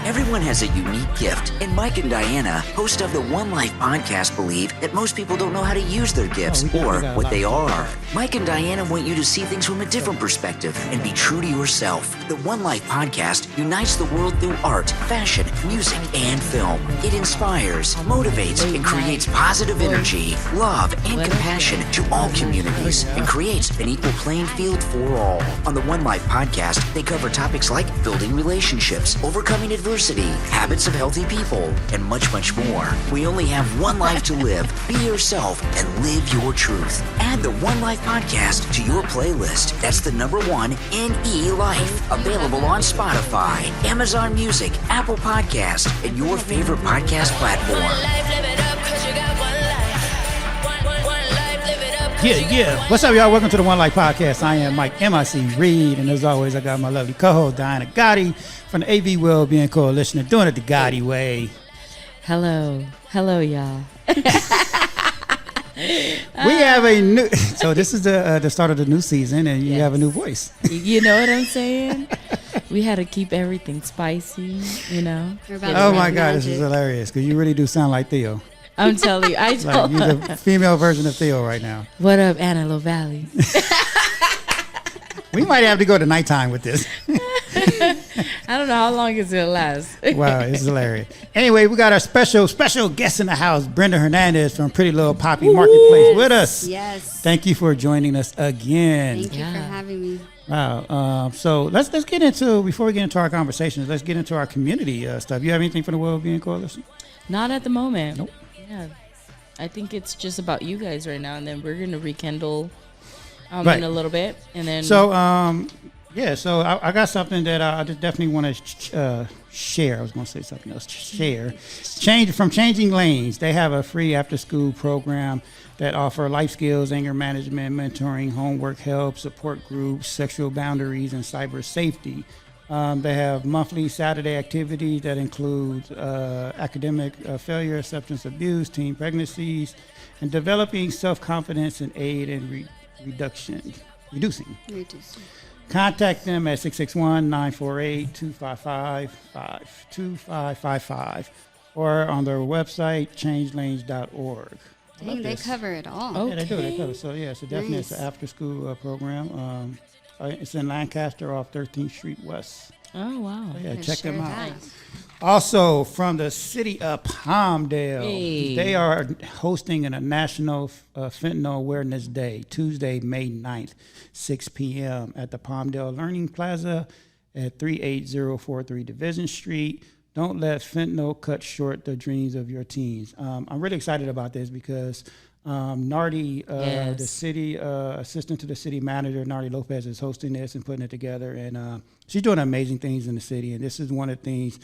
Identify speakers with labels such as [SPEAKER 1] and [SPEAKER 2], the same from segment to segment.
[SPEAKER 1] Everyone has a unique gift, and Mike and Diana, host of the 1NELife podcast, believe that most people don't know how to use their gifts or what they are. Mike and Diana want you to see things from a different perspective and be true to yourself. The 1NELife podcast unites the world through art, fashion, music, and film. It inspires, motivates, and creates positive energy, love, and compassion to all communities, and creates an equal playing field for all. On the 1NELife podcast, they cover topics like building relationships, overcoming adversity, habits of healthy people, and much, much more. We only have one life to live. Be yourself and live your truth. Add the 1NELife podcast to your playlist. That's the number 1NELife. Available on Spotify, Amazon Music, Apple Podcasts, and your favorite podcast platform.
[SPEAKER 2] Yeah. What's up, y'all? Welcome to the 1NELife podcast. I am Mike MIC Reed, and as always, I got my lovely co-host Diana Gotti from the AV Wellbeing Coalition, and doing it the Gotti way.
[SPEAKER 3] Hello, y'all.
[SPEAKER 2] We have a new. So this is the start of the new season, and you have a new voice.
[SPEAKER 3] You know what I'm saying? We had to keep everything spicy, you know.
[SPEAKER 2] Oh my God, this is hilarious because you really do sound like Theo.
[SPEAKER 3] I'm telling you,
[SPEAKER 2] Like you're the female version of Theo right now.
[SPEAKER 3] What up, Antelope Valley?
[SPEAKER 2] We might have to go to nighttime with this.
[SPEAKER 3] I don't know how long it's gonna last.
[SPEAKER 2] Wow, it's hilarious. Anyway, we got our special guest in the house, Brenda Hernandez from Pretty Little Poppy Marketplace with us.
[SPEAKER 4] Yes.
[SPEAKER 2] Thank you for joining us again.
[SPEAKER 4] Thank you for having me.
[SPEAKER 2] Wow. So let's get into, before we get into our conversations, let's get into our community stuff. You have anything for the Wellbeing Coalition?
[SPEAKER 3] Not at the moment.
[SPEAKER 2] Nope.
[SPEAKER 3] Yeah, I think it's just about you guys right now, and then we're gonna rekindle
[SPEAKER 2] Right.
[SPEAKER 3] in a little bit, and then.
[SPEAKER 2] So so I got something that I just definitely want to share. I was going to say something else. Share. Changing Lanes. They have a free after-school program that offer life skills, anger management, mentoring, homework help, support groups, sexual boundaries, and cyber safety. They have monthly Saturday activities that include academic failure, substance abuse, teen pregnancies, and developing self-confidence and aid in reducing. Contact them at 661-948-2555 or on their website, changelanes.org.
[SPEAKER 4] Dang, they cover it all.
[SPEAKER 3] Okay.
[SPEAKER 2] Yeah, they do. They cover. So, yeah, so definitely
[SPEAKER 4] Nice.
[SPEAKER 2] it's an after-school program. It's in Lancaster off 13th Street West.
[SPEAKER 3] Oh wow.
[SPEAKER 2] So, yeah,
[SPEAKER 4] For
[SPEAKER 2] check
[SPEAKER 4] sure
[SPEAKER 2] them out.
[SPEAKER 4] that.
[SPEAKER 2] Also, from the city of Palmdale,
[SPEAKER 3] Hey.
[SPEAKER 2] they are hosting a National Fentanyl Awareness Day, Tuesday, May 9th, 6 p.m. at the Palmdale Learning Plaza at 38043 Division Street. Don't let fentanyl cut short the dreams of your teens. I'm really excited about this because Nardi,
[SPEAKER 3] Yes.
[SPEAKER 2] the city assistant to the city manager, Nardi Lopez, is hosting this and putting it together. And she's doing amazing things in the city. And this is one of the things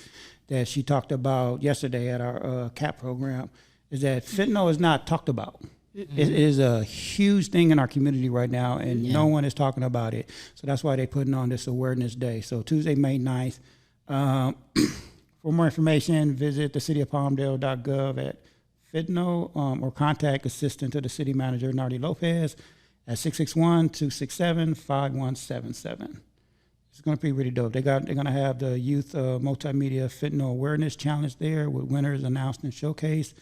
[SPEAKER 2] that she talked about yesterday at our CAP program, is that fentanyl is not talked about. It is a huge thing in our community right now, and no one is talking about it. So that's why they're putting on this awareness day. So Tuesday, May 9th. For more information, visit thecityofpalmdale.gov at fentanyl or contact assistant to the city manager, Nardi Lopez, at 661-267-5177. It's going to be really dope. They're going to have the Youth Multimedia Fentanyl Awareness Challenge there with winners announced and showcased.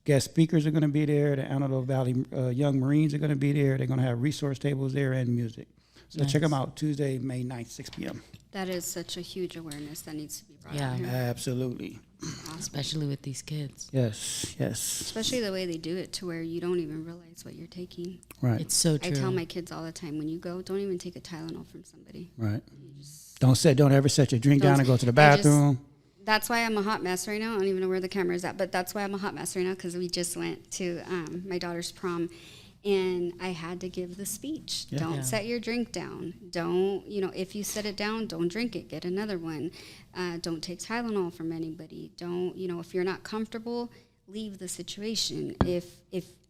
[SPEAKER 2] Guest speakers are going to be there. The Antelope Valley Young Marines are going to be there. They're going to have resource tables there and music. So check them out Tuesday, May 9th, 6 p.m.
[SPEAKER 4] That is such a huge awareness that needs to be brought
[SPEAKER 3] Yeah.
[SPEAKER 4] out here.
[SPEAKER 2] Absolutely.
[SPEAKER 3] Especially with these kids.
[SPEAKER 2] Yes.
[SPEAKER 4] Especially the way they do it to where you don't even realize what you're taking.
[SPEAKER 2] Right.
[SPEAKER 3] It's so true.
[SPEAKER 4] I tell my kids all the time, when you go, don't even take a Tylenol from somebody.
[SPEAKER 2] Right. Don't ever set your drink down and go to the
[SPEAKER 4] I just-
[SPEAKER 2] bathroom.
[SPEAKER 4] That's why I'm a hot mess right now. I don't even know where the camera is at, but that's why I'm a hot mess right now, because we just went to my daughter's prom, and I had to give the speech.
[SPEAKER 2] Yeah.
[SPEAKER 4] Don't set your drink down. Don't, if you set it down, don't drink it. Get another one. Don't take Tylenol from anybody. Don't, if you're not comfortable, leave the situation. If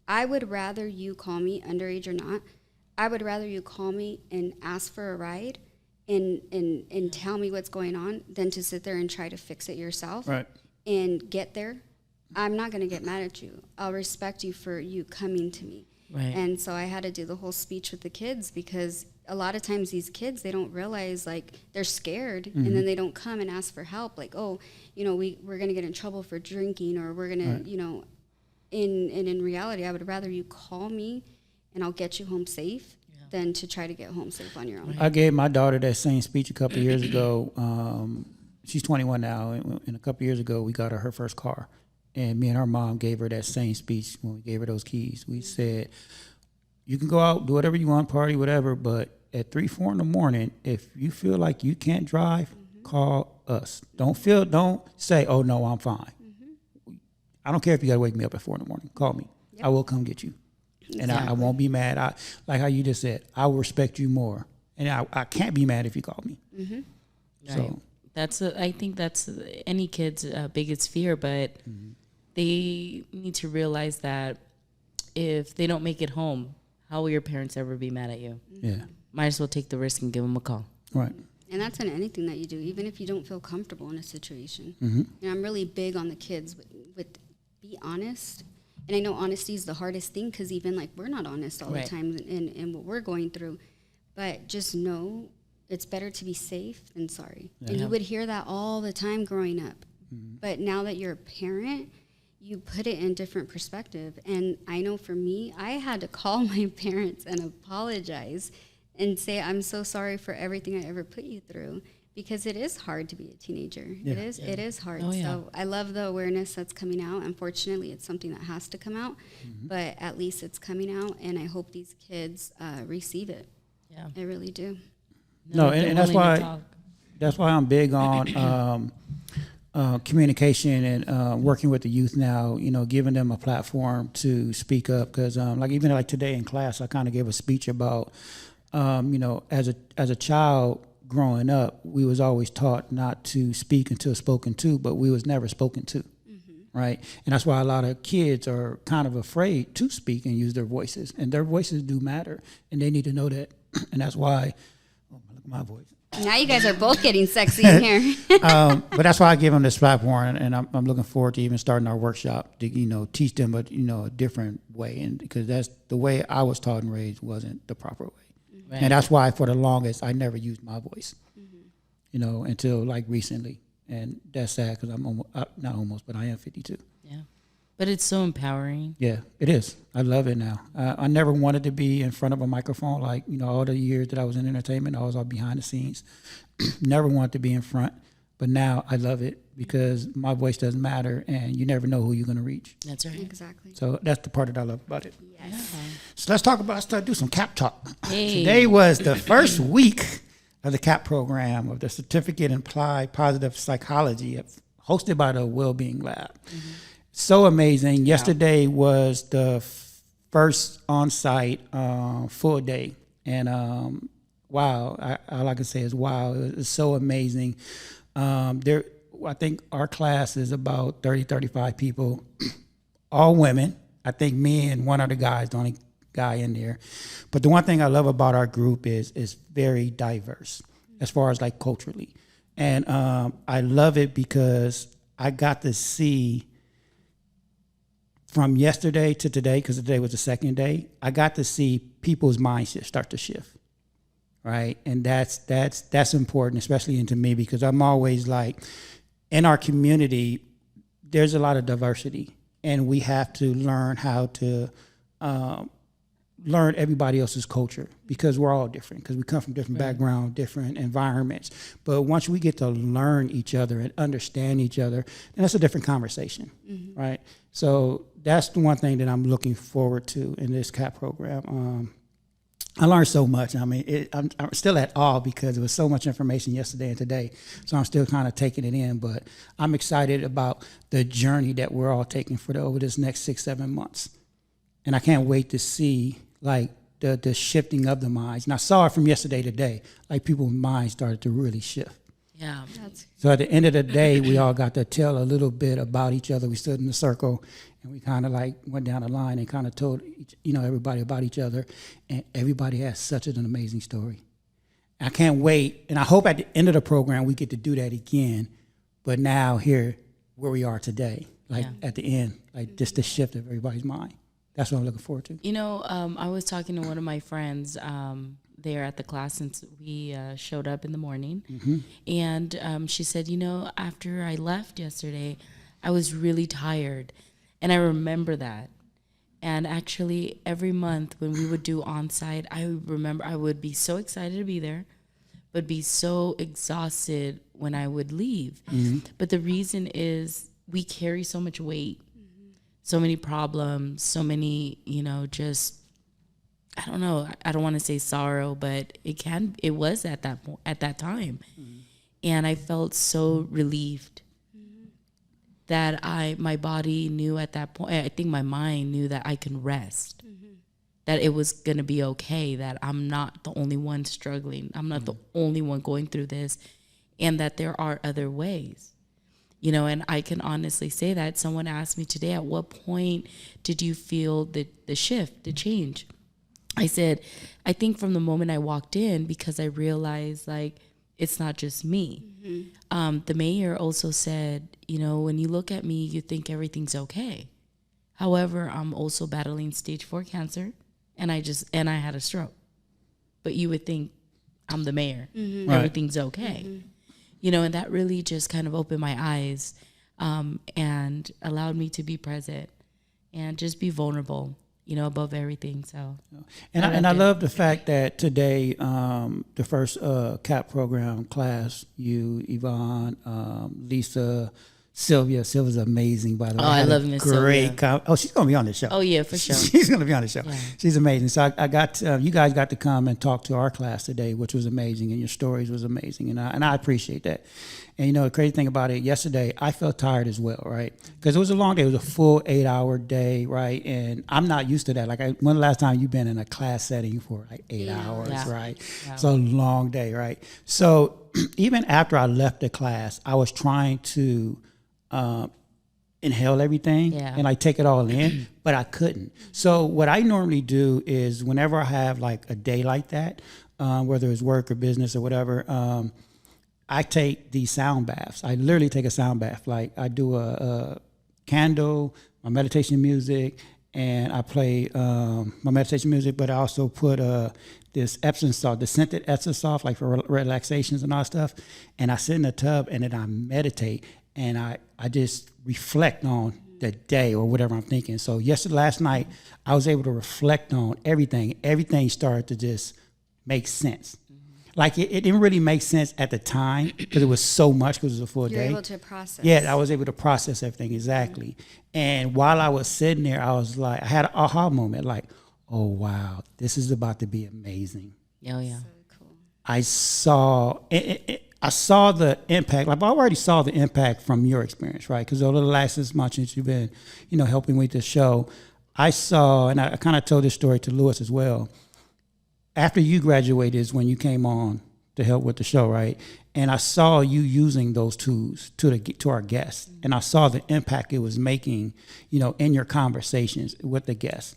[SPEAKER 4] I would rather you call me, underage or not, I would rather you call me and ask for a ride and tell me what's going on than to sit there and try to fix it yourself.
[SPEAKER 2] Right.
[SPEAKER 4] And get there. I'm not going to get mad at you. I'll respect you for you coming to me.
[SPEAKER 3] Right.
[SPEAKER 4] And so I had to do the whole speech with the kids because a lot of times these kids, they don't realize, like, they're scared, and then they don't come and ask for help. Like, oh, you know, we're going to get in trouble for drinking, or we're going to, you know, in reality, I would rather you call me and I'll get you home safe than to try to get home safe on your own.
[SPEAKER 2] I gave my daughter that same speech a couple of years ago. She's 21 now, and a couple of years ago, we got her first car. And me and her mom gave her that same speech when we gave her those keys. We said, you can go out, do whatever you want, party, whatever, but at 3, 4 in the morning, if you feel like you can't drive, call us. Don't say, oh, no, I'm fine. I don't care if you got to wake me up at 4 in the morning. Call me. Yep. I will come get you. Exactly. And I won't be mad. Like how you just said, I will respect you more. And I can't be mad if you call me. So
[SPEAKER 3] right. I think that's any kid's biggest fear, but they need to realize that if they don't make it home, how will your parents ever be mad at you?
[SPEAKER 2] Yeah.
[SPEAKER 3] Might as well take the risk and give them a call.
[SPEAKER 2] Right.
[SPEAKER 4] And that's in anything that you do, even if you don't feel comfortable in a situation. You know, I'm really big on the kids with be honest. And I know honesty is the hardest thing, because even, like, we're not honest all the time in what we're going through. But just know it's better to be safe than sorry. Yeah. And you would hear that all the time growing up. But now that you're a parent, you put it in different perspective. And I know for me, I had to call my parents and apologize and say, I'm so sorry for everything I ever put you through, because it is hard to be a teenager. Yeah. It is hard. Oh, yeah. So I love the awareness that's coming out. Unfortunately, it's something that has to come out, but at least it's coming out, and I hope these kids receive it. Yeah, I really do.
[SPEAKER 2] No, and that's why I'm big on communication and working with the youth now, you know, giving them a platform to speak up. Because like even like today in class, I kind of gave a speech about, you know, as a child growing up, we was always taught not to speak until spoken to, but we was never spoken to, right? And that's why a lot of kids are kind of afraid to speak and use their voices. And their voices do matter, and they need to know that. And that's why, oh, look at my voice.
[SPEAKER 4] Now you guys are both getting sexy in here.
[SPEAKER 2] But that's why I give them this platform, and I'm looking forward to even starting our workshop to, you know, teach them a different way, and because that's the way I was taught and raised wasn't the proper way. Right. And that's why for the longest I never used my voice, you know, until like recently. And that's sad, because I'm not almost, but I am 52.
[SPEAKER 3] Yeah. But it's so empowering.
[SPEAKER 2] Yeah, it is. I love it now. I never wanted to be in front of a microphone. Like, you know, all the years that I was in entertainment, I was all behind the scenes. Never wanted to be in front. But now I love it, because my voice doesn't matter, and you never know who you're going to reach.
[SPEAKER 3] That's right.
[SPEAKER 4] Exactly.
[SPEAKER 2] So that's the part that I love about it.
[SPEAKER 4] Yes.
[SPEAKER 2] So let's do some CAP talk. Hey. Today was the first week of the CAP program of the Certificate in Applied Positive Psychology, hosted by the Wellbeing Lab. So amazing. Yeah. Yesterday was the first on-site full day. And wow, all I can say is wow. It was so amazing. I think our class is about 30, 35 people, all women. I think me and one other guy is the only guy in there. But the one thing I love about our group is very diverse as far as like culturally. And I love it because I got to see from yesterday to today, because today was the second day, I got to see people's mindsets start to shift. Right. And that's important, especially into me, because I'm always like, in our community, there's a lot of diversity, and we have to learn how to learn everybody else's culture, because we're all different, because we come from different backgrounds, different environments. But once we get to learn each other and understand each other, then that's a different conversation, right? So that's the one thing that I'm looking forward to in this CAP program. I learned so much. I mean, I'm still at awe, because there was so much information yesterday and today. So I'm still kind of taking it in. But I'm excited about the journey that we're all taking over this next 6-7 months. And I can't wait to see, like, the shifting of the minds. And I saw it from yesterday to today. Like, people's minds started to really shift.
[SPEAKER 3] Yeah.
[SPEAKER 2] So at the end of the day, we all got to tell a little bit about each other. We stood in a circle, and we kind of like went down the line and kind of told everybody about each other, and everybody has such an amazing story. I can't wait, and I hope at the end of the program we get to do that again. But now here, where we are today, like at the end, like just the shift of everybody's mind. That's what I'm looking forward to.
[SPEAKER 3] You know, I was talking to one of my friends there at the class since we showed up in the morning.
[SPEAKER 2] Mm-hmm.
[SPEAKER 3] And she said, after I left yesterday, I was really tired. And I remember that. And actually, every month when we would do on-site, I remember I would be so excited to be there, but be so exhausted when I would leave.
[SPEAKER 2] Mm-hmm.
[SPEAKER 3] But the reason is we carry so much weight, so many problems, so many, just, I don't know, I don't want to say sorrow, but it was at that time. Mm-hmm. And I felt so relieved that my body knew at that point, I think my mind knew that I can rest, that it was going to be okay, that I'm not the only one struggling. I'm not the only one going through this, and that there are other ways. And I can honestly say that. Someone asked me today, at what point did you feel the shift, the change? I said, I think from the moment I walked in, because I realized, it's not just me. Mm-hmm. The mayor also said, when you look at me, you think everything's okay. However, I'm also battling stage 4 cancer, and I had a stroke. But you would think I'm the mayor. Mm-hmm. Everything's okay. Mm-hmm. And that really just kind of opened my eyes and allowed me to be present and just be vulnerable, above everything. So,
[SPEAKER 2] I love the fact that today, the first CAP program class, you, Yvonne, Lisa, Sylvia's amazing, by the way.
[SPEAKER 3] Oh, I love Miss Sylvia.
[SPEAKER 2] She's going to be on the show.
[SPEAKER 3] Oh, yeah, for sure.
[SPEAKER 2] She's going to be on the show.
[SPEAKER 3] Yeah.
[SPEAKER 2] She's amazing. So I got you guys got to come and talk to our class today, which was amazing, and your stories was amazing, and I appreciate that. And the crazy thing about it, yesterday I felt tired as well, right? Because it was a long day. It was a full 8-hour day, right? And I'm not used to that. When the last time you've been in a class setting for 8 hours, right? Yeah. It's a long day, right? So even after I left the class, I was trying to inhale everything and take it all in, but I couldn't. So what I normally do is whenever I have a day like that, whether it's work or business or whatever, I take these sound baths. I literally take a sound bath. I do a candle, my meditation music, and I play my meditation music, but I also put this Epsom salt, the scented Epsom salt, for relaxations and all that stuff. And I sit in the tub and then I meditate and I just reflect on the day or whatever I'm thinking. So last night, I was able to reflect on everything. Everything started to just make sense. It didn't really make sense at the time because it was so much because it was a full day.
[SPEAKER 4] You're able to process.
[SPEAKER 2] Yeah, I was able to process everything, exactly. Mm-hmm. And while I was sitting there, I had an aha moment, oh, wow, this is about to be amazing.
[SPEAKER 3] Oh, yeah.
[SPEAKER 4] So cool.
[SPEAKER 2] I saw the impact. I already saw the impact from your experience, right? Because over the last 6 months since you've been, helping with the show, I saw, and I kind of told this story to Lewis as well. After you graduated is when you came on to help with the show, right? And I saw you using those tools to our guests. And I saw the impact it was making, in your conversations with the guests.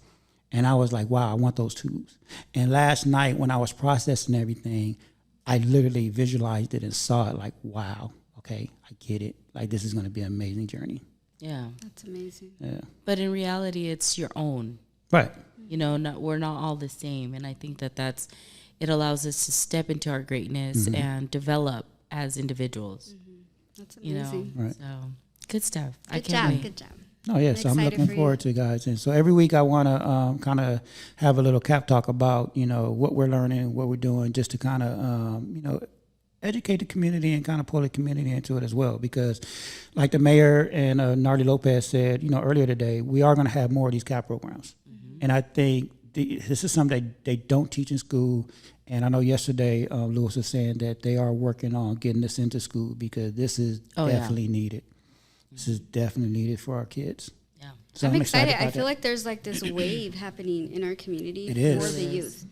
[SPEAKER 2] And I was like, wow, I want those tools. And last night when I was processing everything, I literally visualized it and saw it wow, okay, I get it. This is going to be an amazing journey.
[SPEAKER 3] Yeah.
[SPEAKER 4] That's amazing.
[SPEAKER 2] Yeah.
[SPEAKER 3] But in reality, it's your own.
[SPEAKER 2] Right.
[SPEAKER 3] We're not all the same. And I think it allows us to step into our greatness and develop as individuals.
[SPEAKER 4] Mm-hmm. That's amazing.
[SPEAKER 2] Right.
[SPEAKER 3] So good stuff.
[SPEAKER 4] Good job. Good job.
[SPEAKER 2] Oh, yes. I'm looking forward to it, guys. And so every week I want to kind of have a little cap talk about, what we're learning, what we're doing, just to kind of, educate the community and kind of pull the community into it as well. Because like the mayor and Nardi Lopez said, earlier today, we are going to have more of these cap programs. Mm-hmm. And I think this is something they don't teach in school. And I know yesterday Lewis was saying that they are working on getting this into school because this is definitely needed. This is definitely needed for our kids.
[SPEAKER 3] Yeah.
[SPEAKER 2] So
[SPEAKER 4] I'm excited. I feel
[SPEAKER 2] that.
[SPEAKER 4] like there's this wave happening in our community for the youth.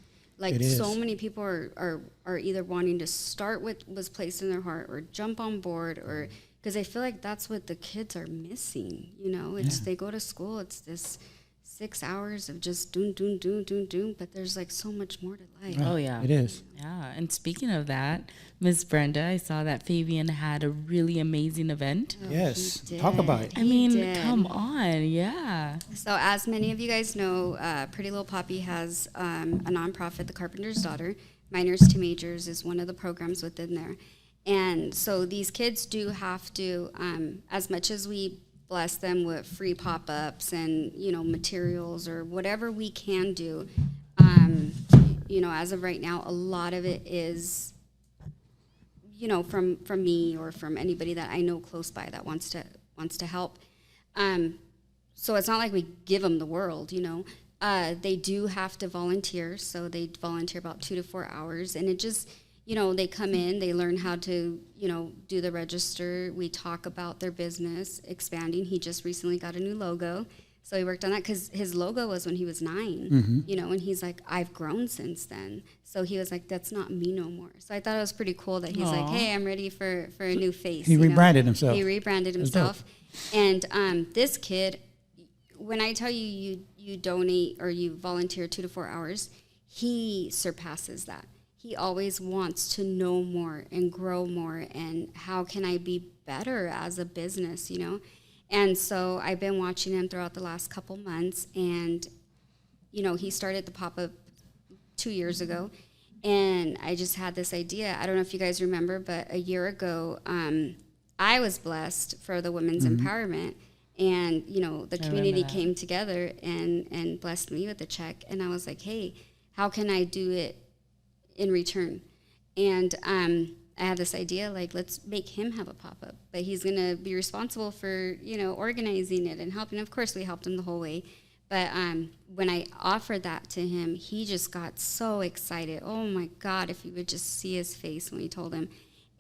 [SPEAKER 4] So many people are either wanting to start what was placed in their heart or jump on board, or because I feel like that's what the kids are missing. They go to school, it's this 6 hours of just doom, but there's so much more to life.
[SPEAKER 3] Oh, yeah.
[SPEAKER 2] It is.
[SPEAKER 3] Yeah. And speaking of that, Miss Brenda, I saw that Fabian had a really amazing event.
[SPEAKER 4] Oh,
[SPEAKER 2] yes. Talk about it.
[SPEAKER 3] I mean, come on. Yeah.
[SPEAKER 4] So as many of you guys know, Pretty Little Poppy has a nonprofit, The Carpenter's Daughter, Minors to Majors is one of the programs within there. And so these kids do have to, as much as we bless them with free pop-ups and, materials or whatever we can do, as of right now, a lot of it is, from me or from anybody that I know close by that wants to help. So it's not like we give them the world, They do have to volunteer, so they volunteer about 2 to 4 hours, and it just, they come in, they learn how to, do the register. We talk about their business expanding. He just recently got a new logo, so he worked on that because his logo was when he was 9, and he's like, I've grown since then. So he was like, that's not me no more. So I thought it was pretty cool that he's like, hey, I'm ready for a new face.
[SPEAKER 2] He rebranded himself.
[SPEAKER 4] He rebranded himself. And this kid, when I tell you donate or you volunteer 2 to 4 hours, he surpasses that. He always wants to know more and grow more, and how can I be better as a business, And so I've been watching him throughout the last couple months, and, he started the pop-up 2 years ago, and I just had this idea. I don't know if you guys remember, but a year ago, I was blessed for the women's empowerment. And, the community came together and blessed me with a check. And I was like, hey, how can I do it in return? And I had this idea, like, let's make him have a pop-up. But he's going to be responsible for, organizing it and helping. Of course, we helped him the whole way. But when I offered that to him, he just got so excited. Oh, my God, if you would just see his face when we told him.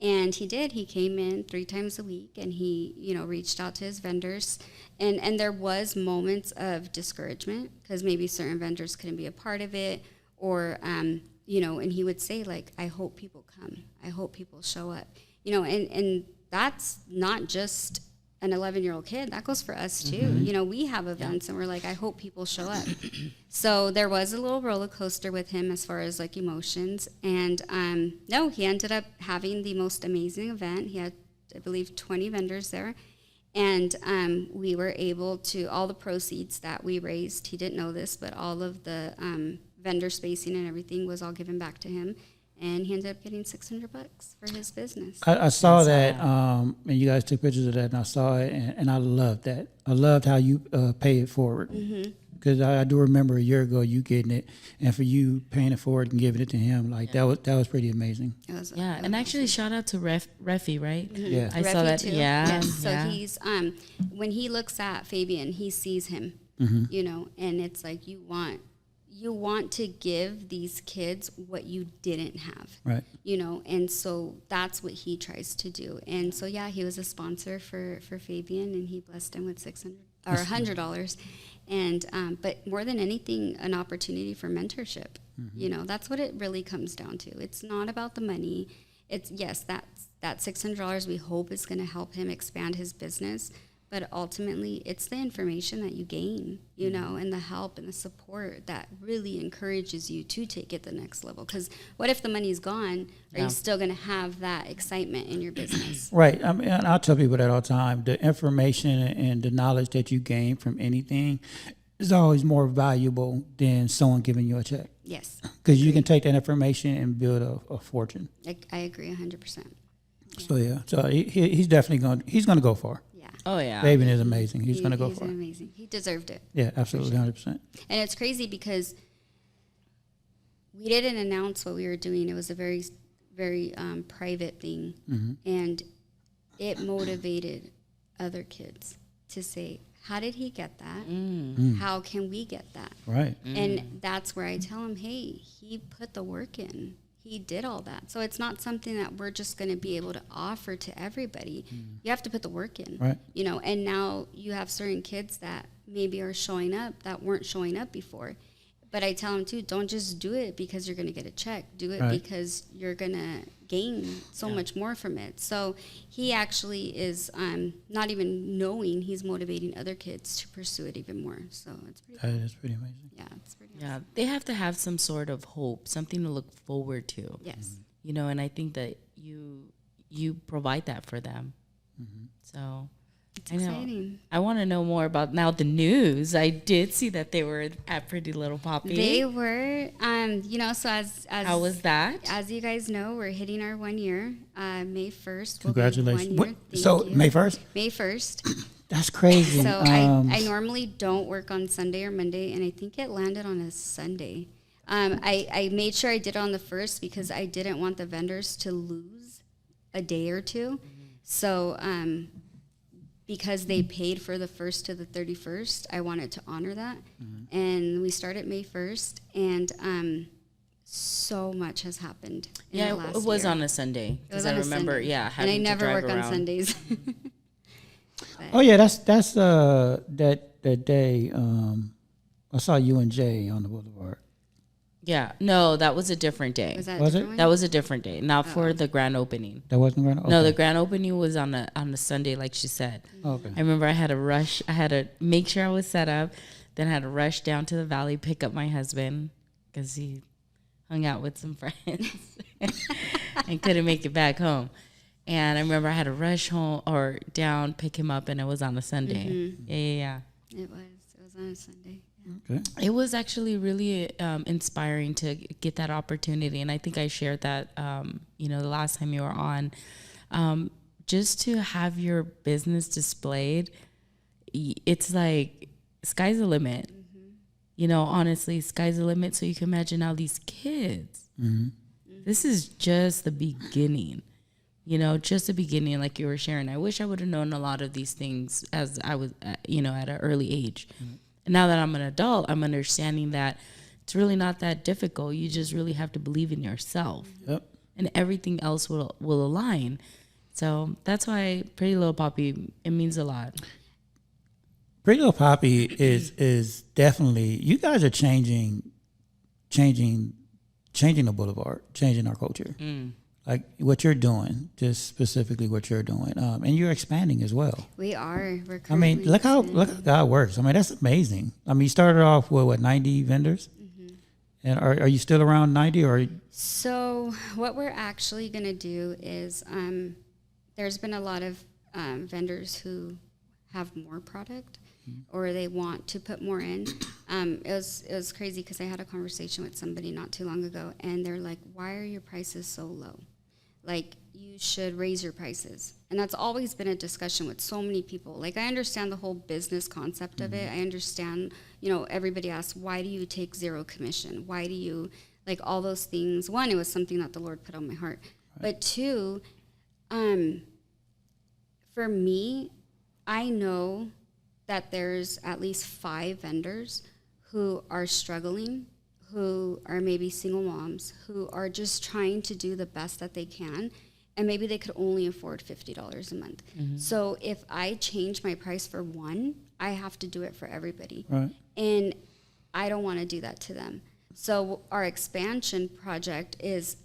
[SPEAKER 4] And he did. He came in 3 times a week, and he, reached out to his vendors. And there was moments of discouragement because maybe certain vendors couldn't be a part of it, or, and he would say, like, I hope people come. I hope people show up. And that's not just an 11-year-old kid. That goes for us, too. We have events, and we're like, I hope people show up. So there was a little roller coaster with him as far as, like, emotions. And, no, he ended up having the most amazing event. He had, I believe, 20 vendors there. And we were able to, all the proceeds that we raised, he didn't know this, but all of the vendor spacing and everything was all given back to him. And he ended up getting $600 for his business.
[SPEAKER 2] I saw that, and you guys took pictures of that, and I saw it, and I loved that. I loved how you pay it forward. Because I do remember a year ago you getting it, and for you paying it forward and giving it to him, like that was pretty amazing.
[SPEAKER 3] And actually, shout out to Refi, right?
[SPEAKER 2] Yeah,
[SPEAKER 3] I saw that.
[SPEAKER 4] Too.
[SPEAKER 3] Yeah.
[SPEAKER 4] Yes. So he's when he looks at Fabian, he sees him, and it's like you want to give these kids what you didn't have,
[SPEAKER 2] right?
[SPEAKER 4] And so that's what he tries to do. And so he was a sponsor for Fabian, and he blessed him with $100. And but more than anything, an opportunity for mentorship. That's what it really comes down to. It's not about the money. It's that $600 we hope is going to help him expand his business. But ultimately, it's the information that you gain, and the help and the support that really encourages you to take it the next level. Because what if the money's gone? Are you still going to have that excitement in your business?
[SPEAKER 2] Right. I mean, I'll tell people that all the time. The information and the knowledge that you gain from anything is always more valuable than someone giving you a check.
[SPEAKER 4] Yes.
[SPEAKER 2] Because you can take that information and build a fortune.
[SPEAKER 4] I agree 100%.
[SPEAKER 2] So he's definitely going to go far.
[SPEAKER 3] Oh, yeah.
[SPEAKER 2] Fabian is amazing. He's going to go for it.
[SPEAKER 4] He's amazing. He deserved it.
[SPEAKER 2] Yeah, absolutely, 100%.
[SPEAKER 4] And it's crazy because we didn't announce what we were doing. It was a very, very private thing. And it motivated other kids to say, how did he get that? How can we get that?
[SPEAKER 2] Right.
[SPEAKER 4] And that's where I tell him, hey, he put the work in. He did all that. So it's not something that we're just going to be able to offer to everybody. You have to put the work in,
[SPEAKER 2] right.
[SPEAKER 4] And now you have certain kids that maybe are showing up that weren't showing up before. But I tell them too, don't just do it because you're going to get a check. Do it because you're going to gain so much more from it. So he actually is not even knowing he's motivating other kids to pursue it even more. So it's pretty cool.
[SPEAKER 2] That is pretty amazing.
[SPEAKER 4] Yeah, it's pretty
[SPEAKER 3] Yeah,
[SPEAKER 4] awesome.
[SPEAKER 3] they have to have some sort of hope, something to look forward to.
[SPEAKER 4] Yes.
[SPEAKER 3] And I think that you provide that for them. So I know.
[SPEAKER 4] exciting.
[SPEAKER 3] I want to know more about now the news. I did see that they were at Pretty Little Poppy.
[SPEAKER 4] They were, so as
[SPEAKER 3] How was that?
[SPEAKER 4] As you guys know, we're hitting our 1 year. May 1st.
[SPEAKER 2] Congratulations.
[SPEAKER 4] Will be 1 year.
[SPEAKER 2] So
[SPEAKER 4] Thank you.
[SPEAKER 2] May 1st?
[SPEAKER 4] May 1st.
[SPEAKER 2] That's crazy.
[SPEAKER 4] So I normally don't work on Sunday or Monday, and I think it landed on a Sunday. I made sure I did it on the 1st because I didn't want the vendors to lose a day or two. So because they paid for the 1st to the 31st, I wanted to honor that. And we started May 1st, and so much has happened in the last
[SPEAKER 3] it was
[SPEAKER 4] year.
[SPEAKER 3] on a Sunday.
[SPEAKER 4] It was
[SPEAKER 3] Because I
[SPEAKER 4] on a
[SPEAKER 3] remember,
[SPEAKER 4] Sunday.
[SPEAKER 3] yeah,
[SPEAKER 4] And
[SPEAKER 3] having
[SPEAKER 4] I
[SPEAKER 3] to
[SPEAKER 4] never
[SPEAKER 3] drive
[SPEAKER 4] work
[SPEAKER 3] around.
[SPEAKER 4] on Sundays.
[SPEAKER 2] Oh yeah, that's that day. I saw you and Jay on the boulevard.
[SPEAKER 3] Yeah, no, that was a different day.
[SPEAKER 4] Was that
[SPEAKER 2] Was
[SPEAKER 4] a
[SPEAKER 2] it?
[SPEAKER 4] different
[SPEAKER 3] That
[SPEAKER 4] one?
[SPEAKER 3] was a different day, not for the grand opening.
[SPEAKER 2] That wasn't going. Okay.
[SPEAKER 3] No, the grand opening was on a Sunday, like she said.
[SPEAKER 2] Okay.
[SPEAKER 3] I remember I had to rush. I had to make sure I was set up. Then I had to rush down to the valley, pick up my husband because he hung out with some friends and couldn't make it back home. And I remember I had to rush home or down, pick him up, and it was on a Sunday. Yeah.
[SPEAKER 4] It was on a Sunday.
[SPEAKER 2] Okay.
[SPEAKER 3] It was actually really inspiring to get that opportunity, and I think I shared that, the last time you were on, just to have your business displayed. It's like sky's the limit. Honestly, sky's the limit. So you can imagine now these kids. This is just the beginning. Just the beginning, like you were sharing. I wish I would have known a lot of these things as I was, at an early age. And now that I'm an adult, I'm understanding that it's really not that difficult. You just really have to believe in yourself.
[SPEAKER 2] Yep.
[SPEAKER 3] And everything else will align. So that's why Pretty Little Poppy, it means a lot.
[SPEAKER 2] Pretty Little Poppy is definitely, you guys are changing the boulevard, changing our culture. Like what you're doing, just specifically what you're doing, and you're expanding as well.
[SPEAKER 4] We are. We're
[SPEAKER 2] I mean,
[SPEAKER 4] currently
[SPEAKER 2] look how
[SPEAKER 4] expanding.
[SPEAKER 2] God works. I mean, that's amazing. I mean, you started off with what 90 vendors, and are you still around 90 or?
[SPEAKER 4] So what we're actually going to do is there's been a lot of vendors who have more product or they want to put more in. It was crazy because I had a conversation with somebody not too long ago, and they're like, why are your prices so low? Like, you should raise your prices. And that's always been a discussion with so many people. Like, I understand the whole business concept of it. I understand, everybody asks, why do you take zero commission? Why do you, like, all those things? One, it was something that the Lord put on my heart. Right. But two, for me, I know that there's at least 5 vendors who are struggling, who are maybe single moms, who are just trying to do the best that they can, and maybe they could only afford $50 a month. So if I change my price for one, I have to do it for everybody.
[SPEAKER 2] Right.
[SPEAKER 4] And I don't want to do that to them. So our expansion project is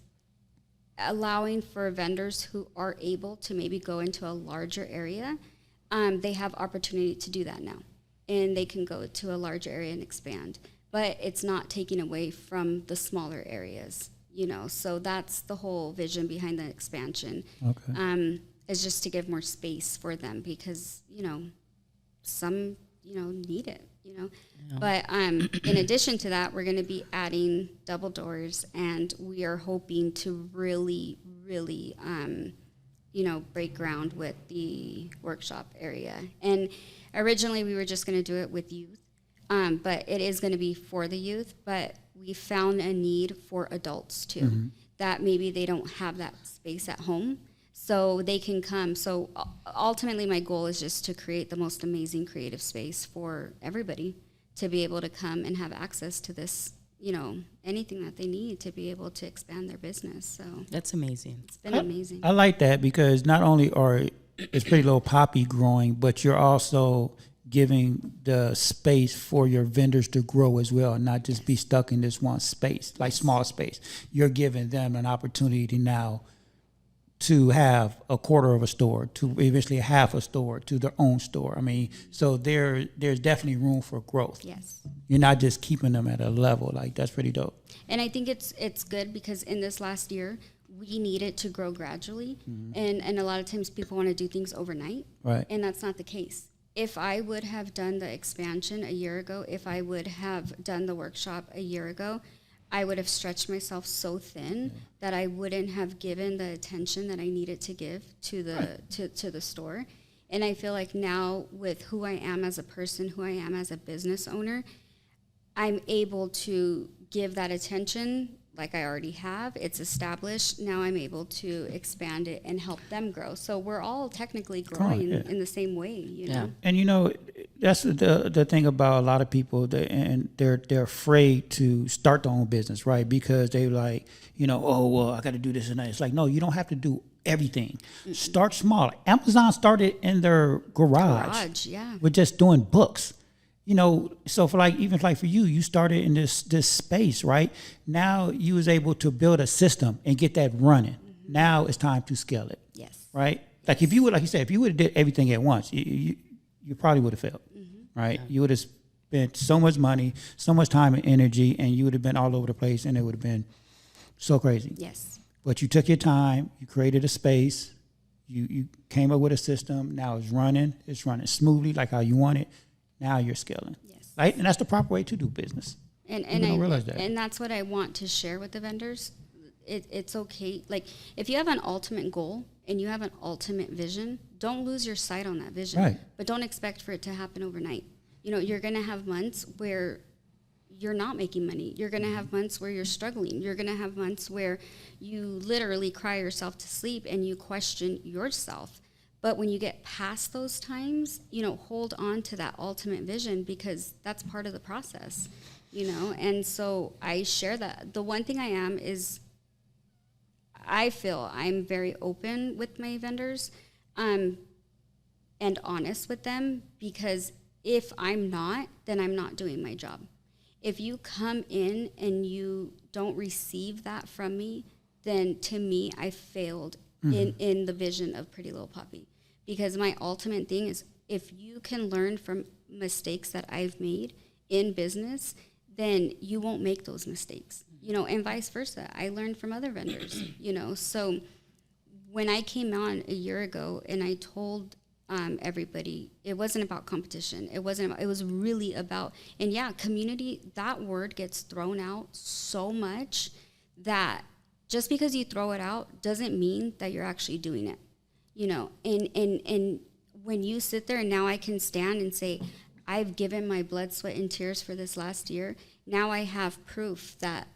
[SPEAKER 4] allowing for vendors who are able to maybe go into a larger area. They have opportunity to do that now, and they can go to a larger area and expand. But it's not taking away from the smaller areas, So that's the whole vision behind the expansion.
[SPEAKER 2] Okay.
[SPEAKER 4] Is just to give more space for them because some need it. Yeah. But in addition to that, we're going to be adding double doors, and we are hoping to really, really break ground with the workshop area. And originally we were just going to do it with youth, but it is going to be for the youth, but we found a need for adults too, that maybe they don't have that space at home, so they can come. So ultimately my goal is just to create the most amazing creative space for everybody to be able to come and have access to this, anything that they need to be able to expand their business. So
[SPEAKER 3] That's amazing.
[SPEAKER 4] it's been amazing.
[SPEAKER 2] I like that because not only is Pretty Little Poppy growing, but you're also giving the space for your vendors to grow as well, and not just be stuck in this one space, like small space. You're giving them an opportunity now to have a quarter of a store, to eventually half a store, to their own store. I mean, so there's definitely room for growth.
[SPEAKER 4] Yes.
[SPEAKER 2] You're not just keeping them at a level. Like, that's pretty dope.
[SPEAKER 4] And I think it's good because in this last year, we need it to grow gradually. And a lot of times people want to do things overnight.
[SPEAKER 2] Right.
[SPEAKER 4] And that's not the case. If I would have done the expansion a year ago, if I would have done the workshop a year ago, I would have stretched myself so thin that I wouldn't have given the attention that I needed to give to the to the store. And I feel like now with who I am as a person, who I am as a business owner, I'm able to give that attention like I already have. It's established. Now I'm able to expand it and help them grow. So we're all technically growing in the same way, you know?
[SPEAKER 2] And you know, that's the thing about a lot of people, and they're afraid to start their own business, right? Because they like, you know, oh, well, I got to do this and that. It's like, no, you don't have to do everything. Start small. Amazon started in their garage with just doing books. You know, so for like, even like for you, you started in this space, right? Now you was able to build a system and get that running. Now it's time to scale it.
[SPEAKER 4] Yes.
[SPEAKER 2] Right? Like if you would, like you said, if you would have did everything at once, you probably would have failed, right? You would have spent so much money, so much time and energy, and you would have been all over the place, and it would have been so crazy.
[SPEAKER 4] Yes.
[SPEAKER 2] But you took your time, you created a space, you came up with a system. Now it's running smoothly like how you want it. Now you're scaling.
[SPEAKER 4] Yes.
[SPEAKER 2] Right? And that's the proper way to do business.
[SPEAKER 4] And
[SPEAKER 2] I don't realize that.
[SPEAKER 4] And that's what I want to share with the vendors. It's okay. Like if you have an ultimate goal and you have an ultimate vision, don't lose your sight on that vision.
[SPEAKER 2] Right.
[SPEAKER 4] But don't expect for it to happen overnight. You know, you're going to have months where you're not making money. You're going to have months where you're struggling. You're going to have months where you literally cry yourself to sleep and you question yourself. But when you get past those times, you know, hold on to that ultimate vision because that's part of the process, you know? And so I share that. The one thing I am is I feel I'm very open with my vendors and honest with them because if I'm not, then I'm not doing my job. If you come in and you don't receive that from me, then to me, I failed in the vision of Pretty Little Puppy. Because my ultimate thing is if you can learn from mistakes that I've made in business, then you won't make those mistakes, you know, and vice versa. I learned from other vendors, you know. So when I came on a year ago and I told everybody, it wasn't about competition. It was really about, and yeah, community, that word gets thrown out so much that just because you throw it out doesn't mean that you're actually doing it. You know, and when you sit there and now I can stand and say, I've given my blood, sweat, and tears for this last year. Now I have proof that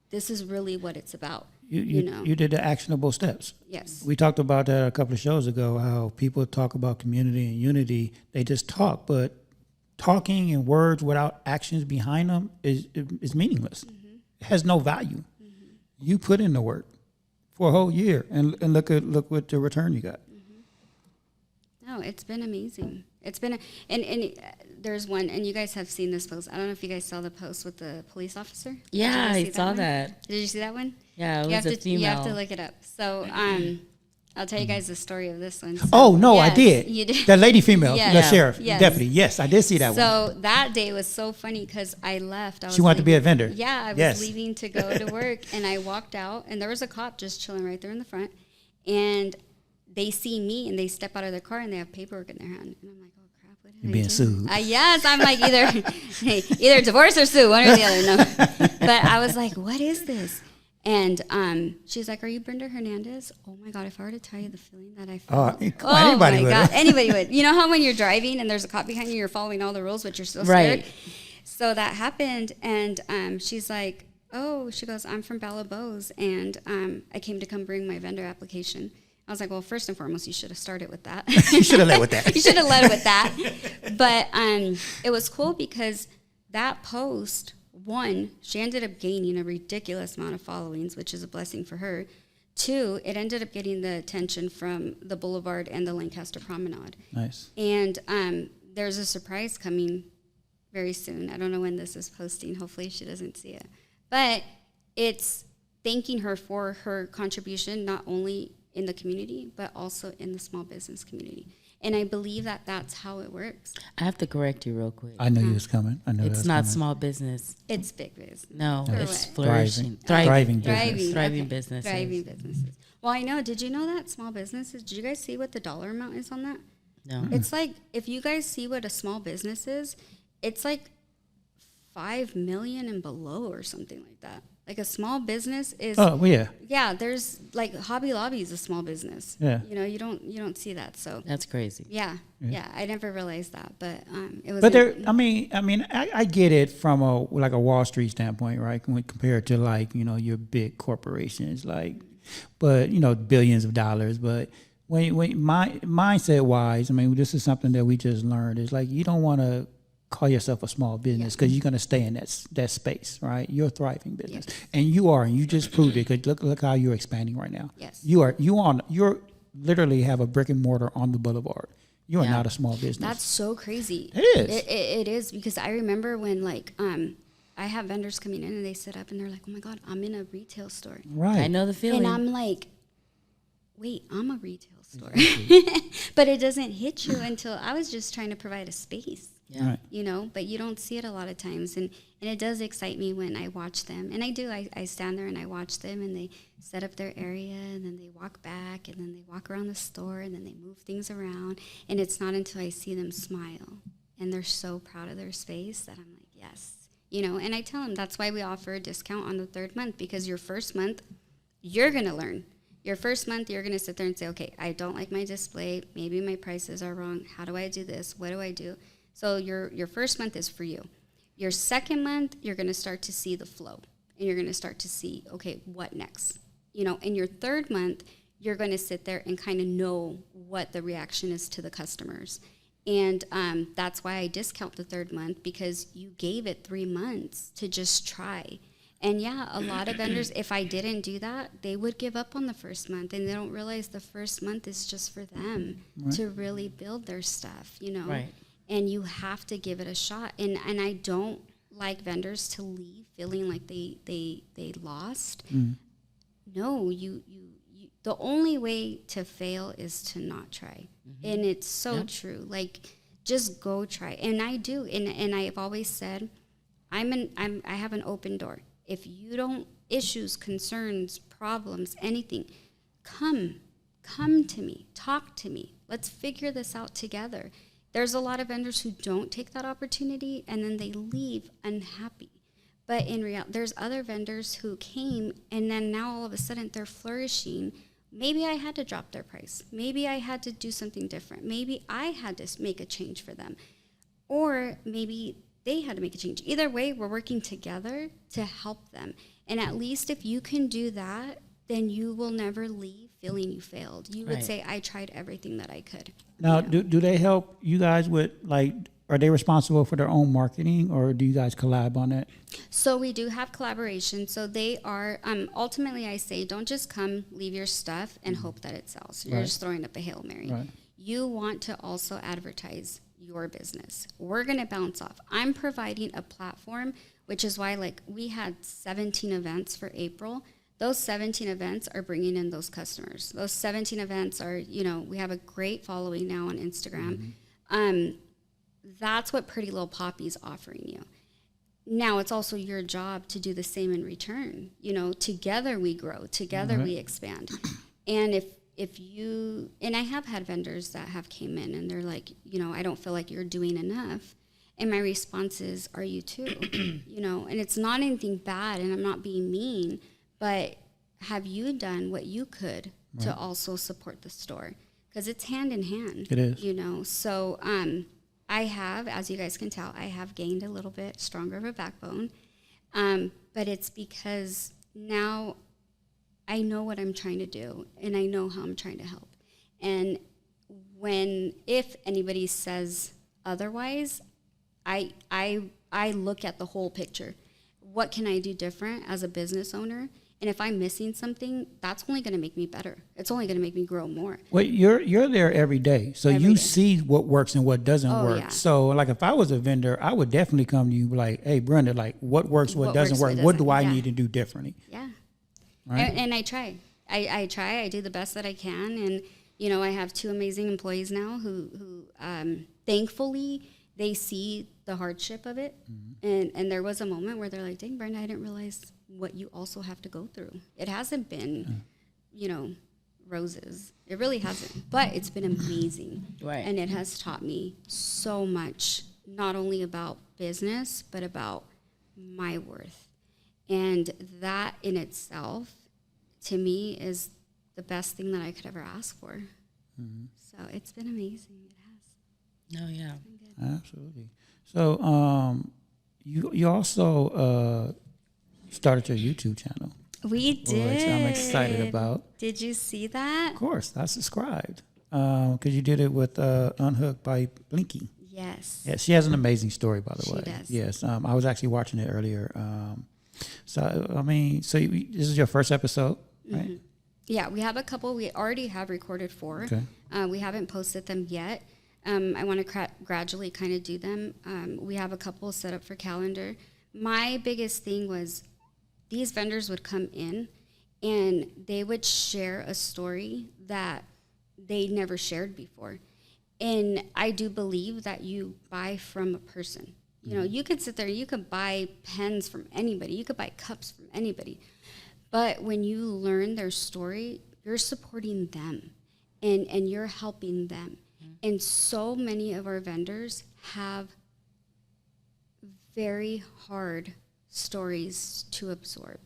[SPEAKER 4] this is really what it's about. You know,
[SPEAKER 2] you did the actionable steps.
[SPEAKER 4] Yes.
[SPEAKER 2] We talked about that a couple of shows ago, how people talk about community and unity. They just talk, but talking in words without actions behind them is meaningless. It has no value. You put in the work for a whole year and look what the return you got.
[SPEAKER 4] No, it's been amazing. It's been, and there's one, and you guys have seen this post. I don't know if you guys saw the post with the police officer.
[SPEAKER 3] Yeah, I saw that.
[SPEAKER 4] Did you see that one?
[SPEAKER 3] Yeah, it was a female.
[SPEAKER 4] You have to look it up. So, I'll tell you guys the story of this one. So,
[SPEAKER 2] oh, no,
[SPEAKER 4] yes,
[SPEAKER 2] I did.
[SPEAKER 4] You did.
[SPEAKER 2] The lady female, the sheriff,
[SPEAKER 4] yes.
[SPEAKER 2] deputy. Yes, I did see that one.
[SPEAKER 4] So that day was so funny because I left.
[SPEAKER 2] She wanted to be a vendor.
[SPEAKER 4] Yeah, I was leaving to go to work, and I walked out, and there was a cop just chilling right there in the front. And they see me, and they step out of their car, and they have paperwork in their hand. And I'm like, oh, crap, what did I do?
[SPEAKER 2] Being sued.
[SPEAKER 4] Yes, I'm like either divorce or sue, one or the other. No. But I was like, what is this? And she's like, are you Brenda Hernandez? Oh, my God, if I were to tell you the feeling that I felt.
[SPEAKER 2] Anybody would.
[SPEAKER 4] Anybody would. You know how when you're driving and there's a cop behind you, you're following all the rules, but you're still scared?
[SPEAKER 3] Right.
[SPEAKER 4] So that happened, and she's like, oh, she goes, I'm from Balabos, and I came to come bring my vendor application. I was like, well, first and foremost, you should have started with that.
[SPEAKER 2] You should have led with that.
[SPEAKER 4] You should have led with that. But it was cool because that post, one, she ended up gaining a ridiculous amount of followings, which is a blessing for her. Two, it ended up getting the attention from the Boulevard and the Lancaster Promenade.
[SPEAKER 2] Nice.
[SPEAKER 4] And there's a surprise coming very soon. I don't know when this is posting. Hopefully she doesn't see it. But it's thanking her for her contribution, not only in the community, but also in the small business community. And I believe that that's how it works.
[SPEAKER 3] I have to correct you real quick.
[SPEAKER 2] I knew you was coming. I knew
[SPEAKER 3] It's
[SPEAKER 2] that
[SPEAKER 3] not
[SPEAKER 2] was coming.
[SPEAKER 3] small business.
[SPEAKER 4] It's big business.
[SPEAKER 3] No,
[SPEAKER 4] Or
[SPEAKER 3] it's
[SPEAKER 4] what?
[SPEAKER 3] flourishing.
[SPEAKER 2] Thriving business.
[SPEAKER 3] Thriving
[SPEAKER 4] okay.
[SPEAKER 3] businesses.
[SPEAKER 4] Thriving businesses. Well, I know. Did you know that small businesses? Did you guys see what the dollar amount is on that?
[SPEAKER 3] No.
[SPEAKER 4] It's like, if you guys see what a small business is, it's like 5 million and below or something like that. Like a small business is.
[SPEAKER 2] Oh, well, yeah.
[SPEAKER 4] Yeah, there's like Hobby Lobby is a small business.
[SPEAKER 2] Yeah.
[SPEAKER 4] You know, you don't see that. So
[SPEAKER 3] That's crazy.
[SPEAKER 4] yeah. I never realized that, but it was.
[SPEAKER 2] But there, I get it from a Wall Street standpoint, right? When compared to like, you know, your big corporations, like, but you know, billions of dollars. But when my mindset wise, I mean, this is something that we just learned. Is like you don't want to call yourself a small business because you're going to stay in that space, right? You're a thriving business, and you just proved it. Cause look how you're expanding right now.
[SPEAKER 4] Yes.
[SPEAKER 2] You're literally have a brick and mortar on the boulevard. You are not a small business.
[SPEAKER 4] That's so crazy.
[SPEAKER 2] It is.
[SPEAKER 4] It is, because I remember when like I have vendors coming in and they sit up and they're like, "Oh my God, I'm in a retail store,"
[SPEAKER 2] right.
[SPEAKER 3] I know the feeling.
[SPEAKER 4] and I'm like, "Wait, I'm a retail store," but it doesn't hit you until I was just trying to provide a space.
[SPEAKER 3] Yeah.
[SPEAKER 2] Right.
[SPEAKER 4] You know, but you don't see it a lot of times. And it does excite me when I watch them. And I stand there and I watch them, and they set up their area, and then they walk back, and then they walk around the store, and then they move things around. And it's not until I see them smile and they're so proud of their space that I'm like, yes. You know, and I tell them that's why we offer a discount on the third month, because your first month, you're going to learn. Your first month, you're going to sit there and say, okay, I don't like my display. Maybe my prices are wrong. How do I do this? What do I do? So your first month is for you. Your second month, you're going to start to see the flow, and you're going to start to see, okay, what next? You know, in your third month, you're going to sit there and kind of know what the reaction is to the customers. And that's why I discount the third month, because you gave it 3 months to just try. And yeah, a lot of vendors, if I didn't do that, they would give up on the first month, and they don't realize the first month is just for them to really build their stuff, you know.
[SPEAKER 3] Right.
[SPEAKER 4] And you have to give it a shot. And I don't like vendors to leave feeling like they lost. No, you the only way to fail is to not try. And it's so true. Like, just go try. And I do. And I've always said, I have an open door. If you don't, issues, concerns, problems, anything, come to me, talk to me. Let's figure this out together. There's a lot of vendors who don't take that opportunity, and then they leave unhappy. But in reality, there's other vendors who came, and then now all of a sudden they're flourishing. Maybe I had to drop their price. Maybe I had to do something different. Maybe I had to make a change for them. Or maybe they had to make a change. Either way, we're working together to help them. And at least if you can do that, then you will never leave feeling you failed. You would say, I tried everything that I could.
[SPEAKER 2] Now,
[SPEAKER 4] you know?
[SPEAKER 2] do they help you guys with, like, are they responsible for their own marketing, or do you guys collab on that?
[SPEAKER 4] So we do have collaboration. So they are, ultimately I say, don't just come, leave your stuff, and hope that it sells. You're just throwing up a Hail Mary.
[SPEAKER 2] Right.
[SPEAKER 4] You want to also advertise your business. We're going to bounce off. I'm providing a platform, which is why, like, we had 17 events for April. Those 17 events are bringing in those customers. Those 17 events are, you know, we have a great following now on Instagram. That's what Pretty Little Poppy's offering you. Now it's also your job to do the same in return. You know, together we grow, together we expand. And if you, and I have had vendors that have came in and they're like, you know, I don't feel like you're doing enough. And my response is, are you too? You know, and it's not anything bad, and I'm not being mean, but have you done what you could to also support the store? Because it's hand in hand.
[SPEAKER 2] It is.
[SPEAKER 4] You know, so I have, as you guys can tell, I have gained a little bit stronger of a backbone. But it's because now I know what I'm trying to do, and I know how I'm trying to help. And if anybody says otherwise, I look at the whole picture. What can I do different as a business owner? And if I'm missing something, that's only going to make me better. It's only going to make me grow more.
[SPEAKER 2] Well, you're there every day, so
[SPEAKER 4] Every
[SPEAKER 2] you
[SPEAKER 4] day.
[SPEAKER 2] see what works and what doesn't work.
[SPEAKER 4] Yeah.
[SPEAKER 2] So, like, if I was a vendor, I would definitely come to you like, "Hey, Brenda, like, what works, what doesn't work? What do I need to do differently?"
[SPEAKER 4] Yeah.
[SPEAKER 2] Right?
[SPEAKER 4] And I try. I try. I do the best that I can, and you know, I have 2 amazing employees now who thankfully they see the hardship of it, and there was a moment where they're like, "Dang, Brenda, I didn't realize what you also have to go through. It hasn't been, you know, roses. It really hasn't, but it's been amazing,
[SPEAKER 3] Right?
[SPEAKER 4] And it has taught me so much, not only about business, but about my worth, and that in itself, to me, is the best thing that I could ever ask for. So it's been amazing. It has.
[SPEAKER 3] No, yeah.
[SPEAKER 2] Absolutely. So, you also started your YouTube channel,
[SPEAKER 4] We did.
[SPEAKER 2] which I'm excited about.
[SPEAKER 4] Did you see that?
[SPEAKER 2] Of course, I subscribed because you did it with Unhooked by Blinky.
[SPEAKER 4] Yes.
[SPEAKER 2] Yeah, she has an amazing story, by the
[SPEAKER 4] She
[SPEAKER 2] way.
[SPEAKER 4] does.
[SPEAKER 2] Yes, I was actually watching it earlier. So I mean, so this is your first episode, right?
[SPEAKER 4] Yeah, we have a couple. We already have recorded 4.
[SPEAKER 2] Okay.
[SPEAKER 4] We haven't posted them yet. I want to gradually kind of do them. We have a couple set up for calendar. My biggest thing was these vendors would come in and they would share a story that they never shared before. And I do believe that you buy from a person. You know, you could sit there, you could buy pens from anybody, you could buy cups from anybody. But when you learn their story, you're supporting them and you're helping them. And so many of our vendors have very hard stories to absorb.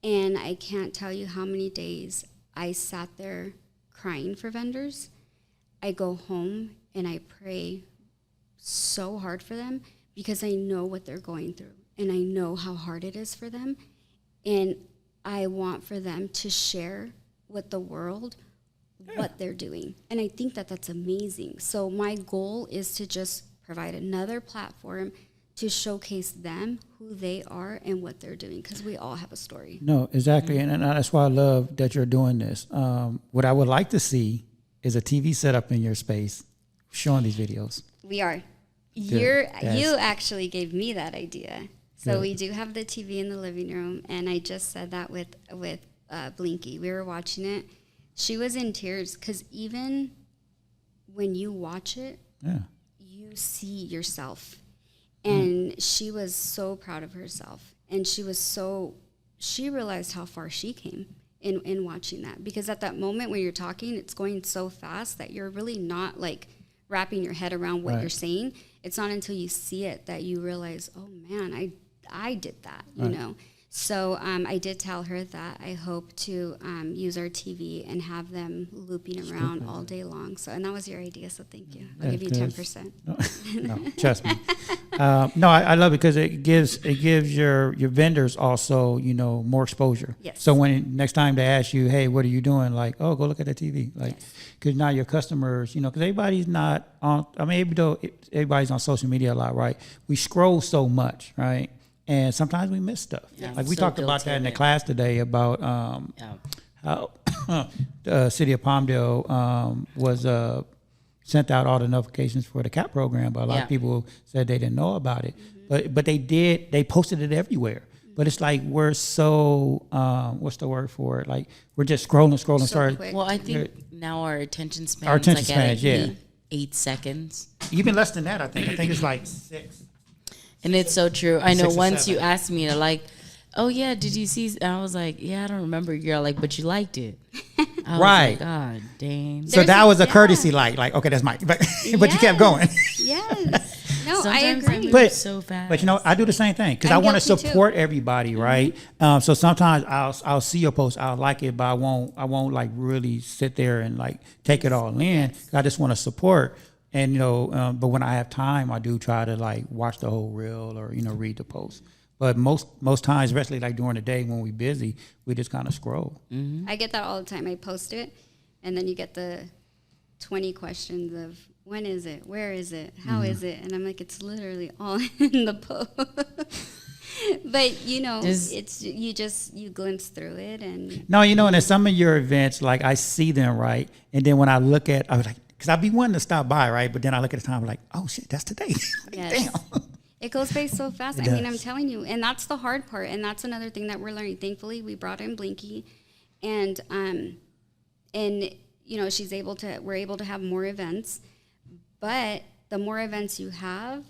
[SPEAKER 4] And I can't tell you how many days I sat there crying for vendors. I go home and I pray so hard for them because I know what they're going through and I know how hard it is for them. And I want for them to share with the world what they're doing. And I think that that's amazing. So my goal is to just provide another platform to showcase them, who they are, and what they're doing, because we all have a story.
[SPEAKER 2] No, exactly, and that's why I love that you're doing this. What I would like to see is a TV setup in your space showing these videos.
[SPEAKER 4] We are.
[SPEAKER 2] Good.
[SPEAKER 4] You actually gave me that idea. So
[SPEAKER 2] Good.
[SPEAKER 4] we do have the TV in the living room, and I just said that with Blinky. We were watching it. She was in tears because even when you watch it, you see yourself. And she was so proud of herself. And she realized how far she came in watching that. Because at that moment when you're talking, it's going so fast that you're really not like wrapping your head around what you're saying. It's not until you see it that you realize, oh man, I did that, you know. So I did tell her that I hope to use our TV and have them looping around all day long. So, and that was your idea, so thank you. I'll give you 10%.
[SPEAKER 2] No, trust me. No, I love it because it gives your vendors also, you know, more exposure.
[SPEAKER 4] Yes.
[SPEAKER 2] So when next time they ask you, hey, what are you doing? Like, oh, go look at the TV. Like, because now your customers, you know, because everybody's not on. I mean, even though everybody's on social media a lot, right? We scroll so much, right? And sometimes we miss stuff.
[SPEAKER 3] Yeah,
[SPEAKER 2] like we
[SPEAKER 3] so
[SPEAKER 2] talked about that in the
[SPEAKER 3] guilty.
[SPEAKER 2] class today about how the city of Palmdale was sent out all the notifications for the CAP program, but a lot of people said they didn't know about it. But they posted it everywhere. But it's like we're so what's the word for it? Like we're just scrolling.
[SPEAKER 4] So quick.
[SPEAKER 3] Well, I think now our attention span
[SPEAKER 2] Our attention
[SPEAKER 3] like at
[SPEAKER 2] spans,
[SPEAKER 3] 8 seconds.
[SPEAKER 2] Even less than that, I think. I think it's like 6.
[SPEAKER 3] And it's so true. I know
[SPEAKER 2] 6 or
[SPEAKER 3] once
[SPEAKER 2] 7.
[SPEAKER 3] you asked me to like, oh yeah, did you see? And I was like, yeah, I don't remember. You're like, but you liked it. I was
[SPEAKER 2] Right.
[SPEAKER 3] like, God dang.
[SPEAKER 2] So that was a courtesy like, okay, that's Mike. But you kept going.
[SPEAKER 4] Yes. No,
[SPEAKER 3] Sometimes
[SPEAKER 4] I agree.
[SPEAKER 3] move
[SPEAKER 2] But-
[SPEAKER 3] so fast.
[SPEAKER 2] But you know, I do the same thing because I
[SPEAKER 4] I'm
[SPEAKER 2] want to
[SPEAKER 4] guilty, too.
[SPEAKER 2] support everybody, right? So sometimes I'll see your post, I'll like it, but I won't like really sit there and like take it all in. I just want to support, and you know, but when I have time, I do try to like watch the whole reel or you know read the post. But most times, especially like during the day when we're busy, we just kind of scroll.
[SPEAKER 4] I get that all the time. I post it, and then you get the 20 questions of when is it, where is it, how is it, and I'm like, it's literally all in the post. But you know, you glimpse through it, and
[SPEAKER 2] No, you know, and at some of your events, like I see them, right? And then when I look at, I was like, because I'd be wanting to stop by, right? But then I look at the time, I'm like, oh shit, that's today. Like,
[SPEAKER 4] Yes.
[SPEAKER 2] damn.
[SPEAKER 4] it goes by so fast.
[SPEAKER 2] It
[SPEAKER 4] I mean,
[SPEAKER 2] does.
[SPEAKER 4] I'm telling you, and that's the hard part, and that's another thing that we're learning. Thankfully, we brought in Blinky, And you know, we're able to have more events, but the more events you have,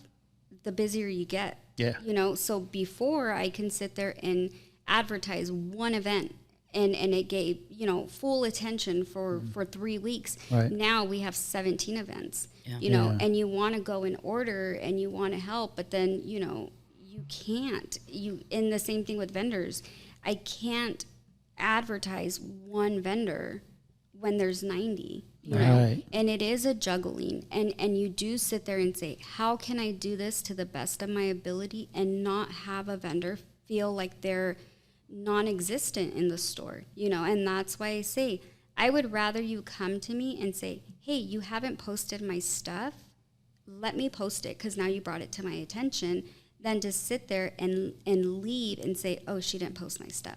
[SPEAKER 4] the busier you get.
[SPEAKER 2] Yeah.
[SPEAKER 4] You know, so before I can sit there and advertise one event and it gave, you know, full attention for 3 weeks.
[SPEAKER 2] Right.
[SPEAKER 4] Now we have 17 events,
[SPEAKER 3] Yeah.
[SPEAKER 4] you know,
[SPEAKER 2] Yeah.
[SPEAKER 4] and you want to go in order and you want to help, but then, you know, you can't. And the same thing with vendors. I can't advertise one vendor when there's 90, you know,
[SPEAKER 2] Right.
[SPEAKER 4] and it is a juggling, and you do sit there and say, how can I do this to the best of my ability and not have a vendor feel like they're non-existent in the store, you know? And that's why I say, I would rather you come to me and say, hey, you haven't posted my stuff, let me post it because now you brought it to my attention, than to sit there and leave and say, oh, she didn't post my stuff.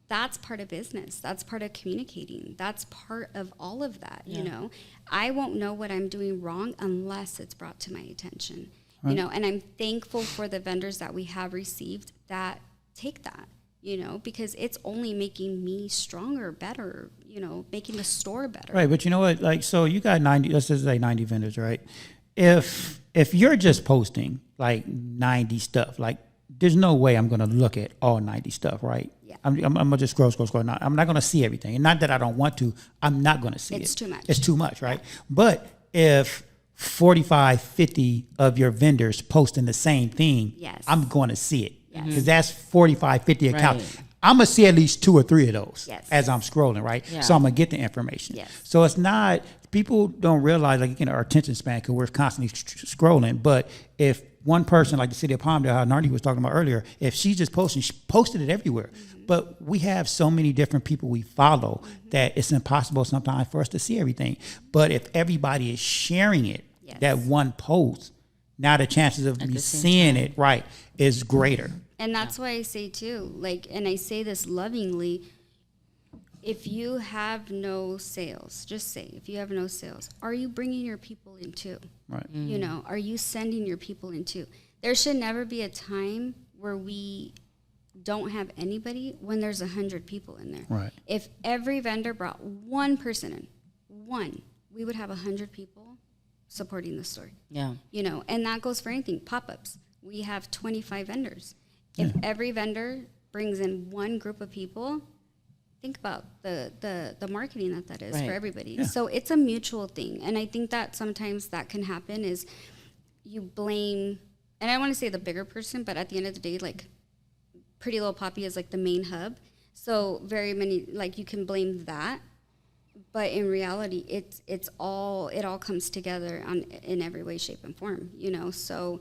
[SPEAKER 4] That's part of business. That's part of communicating. That's part of all of that, you know. I won't know what I'm doing wrong unless it's brought to my attention, you know. And I'm thankful for the vendors that we have received that take that, you know, because it's only making me stronger, better, you know, making the store better.
[SPEAKER 2] Right, but you know what? Like, so you got 90. Let's just say 90 vendors, right? If you're just posting like 90 stuff, like there's no way I'm gonna look at all 90 stuff, right?
[SPEAKER 4] Yeah.
[SPEAKER 2] I'm gonna just scroll. Not, I'm not gonna see everything, and not that I don't want to. I'm not gonna see it.
[SPEAKER 4] It's too much.
[SPEAKER 2] It's too much, right? But if 45, 50 of your vendors posting the same thing,
[SPEAKER 4] Yes.
[SPEAKER 2] I'm going to see it.
[SPEAKER 4] Yes.
[SPEAKER 2] Because that's 45, 50 accounts.
[SPEAKER 3] Right.
[SPEAKER 2] I'm going to see at least 2 or 3 of those
[SPEAKER 4] Yes.
[SPEAKER 2] as I'm scrolling, right?
[SPEAKER 3] Yeah.
[SPEAKER 2] So I'm going to get the information.
[SPEAKER 4] Yes.
[SPEAKER 2] So it's not, people don't realize, like, our attention span, because we're constantly scrolling. But if one person, like the city of Palmdale, how Nardi was talking about earlier, if she's just posting, she posted it everywhere. But we have so many different people we follow that it's impossible sometimes for us to see everything. But if everybody is sharing it,
[SPEAKER 4] Yes.
[SPEAKER 2] that one post, now the chances of
[SPEAKER 3] At
[SPEAKER 2] me
[SPEAKER 3] the same
[SPEAKER 2] seeing
[SPEAKER 3] time.
[SPEAKER 2] it, right, is greater.
[SPEAKER 4] And that's why I say too, like, and I say this lovingly, if you have no sales, just say, if you have no sales, are you bringing your people in too?
[SPEAKER 2] Right.
[SPEAKER 4] You know, are you sending your people in too? There should never be a time where we don't have anybody when there's 100 people in there.
[SPEAKER 2] Right.
[SPEAKER 4] If every vendor brought one person in, we would have 100 people supporting the store.
[SPEAKER 3] Yeah.
[SPEAKER 4] You know, and that goes for anything. Pop-ups. We have 25 vendors. If every vendor brings in one group of people, think about the marketing that is
[SPEAKER 3] Right.
[SPEAKER 4] for everybody.
[SPEAKER 2] Yeah.
[SPEAKER 4] So it's a mutual thing. And I think that sometimes that can happen is you blame, and I want to say the bigger person, but at the end of the day, like, Pretty Little Poppy is like the main hub. So very many, like, you can blame that. But in reality, it all comes together in every way, shape, and form, you know. So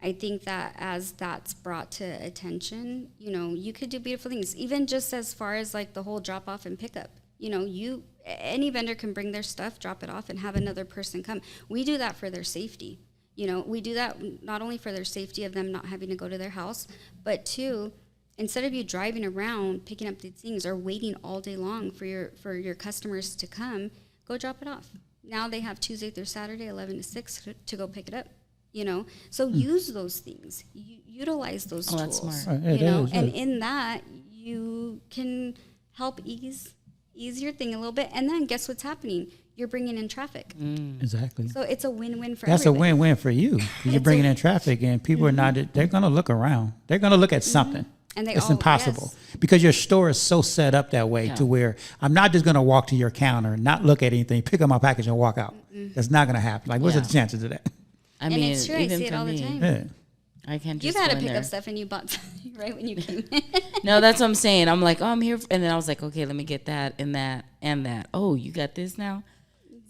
[SPEAKER 4] I think that as that's brought to attention, you know, you could do beautiful things, even just as far as like the whole drop off and pickup. You know, any vendor can bring their stuff, drop it off, and have another person come. We do that for their safety. You know, we do that not only for their safety of them not having to go to their house, but two, instead of you driving around picking up these things or waiting all day long for your customers to come, go drop it off. Now they have Tuesday through Saturday, 11 to 6 to go pick it up. You know, so use those things, utilize those tools.
[SPEAKER 3] That's smart.
[SPEAKER 2] Right,
[SPEAKER 4] You know,
[SPEAKER 2] is,
[SPEAKER 4] and
[SPEAKER 2] yeah.
[SPEAKER 4] in that you can help ease your thing a little bit. And then guess what's happening? You're bringing in traffic.
[SPEAKER 2] Exactly.
[SPEAKER 4] So it's a win-win for
[SPEAKER 2] That's
[SPEAKER 4] everybody.
[SPEAKER 2] a win-win for you. You're
[SPEAKER 4] It's
[SPEAKER 2] bringing
[SPEAKER 4] a-
[SPEAKER 2] in traffic, and people are not. They're going to look around. They're going to look at something.
[SPEAKER 4] And
[SPEAKER 2] It's impossible
[SPEAKER 4] yes.
[SPEAKER 2] because your store is so set up that way to where I'm not just going to walk to your counter, not look at anything, pick up my package, and walk out. That's not going to happen. Like, what's
[SPEAKER 3] Yeah.
[SPEAKER 2] the chances of that?
[SPEAKER 3] I
[SPEAKER 4] And
[SPEAKER 3] mean,
[SPEAKER 4] it's true. I
[SPEAKER 3] even
[SPEAKER 4] see it
[SPEAKER 3] for
[SPEAKER 4] all the
[SPEAKER 3] me,
[SPEAKER 4] time.
[SPEAKER 2] Yeah.
[SPEAKER 3] I can't just
[SPEAKER 4] You've had
[SPEAKER 3] go
[SPEAKER 4] to
[SPEAKER 3] in
[SPEAKER 4] pick
[SPEAKER 3] there.
[SPEAKER 4] up stuff and you bought something right when you came in.
[SPEAKER 3] No, that's what I'm saying. I'm like, oh, I'm here. And then I was like, okay, let me get that and that and that. Oh, you got this now?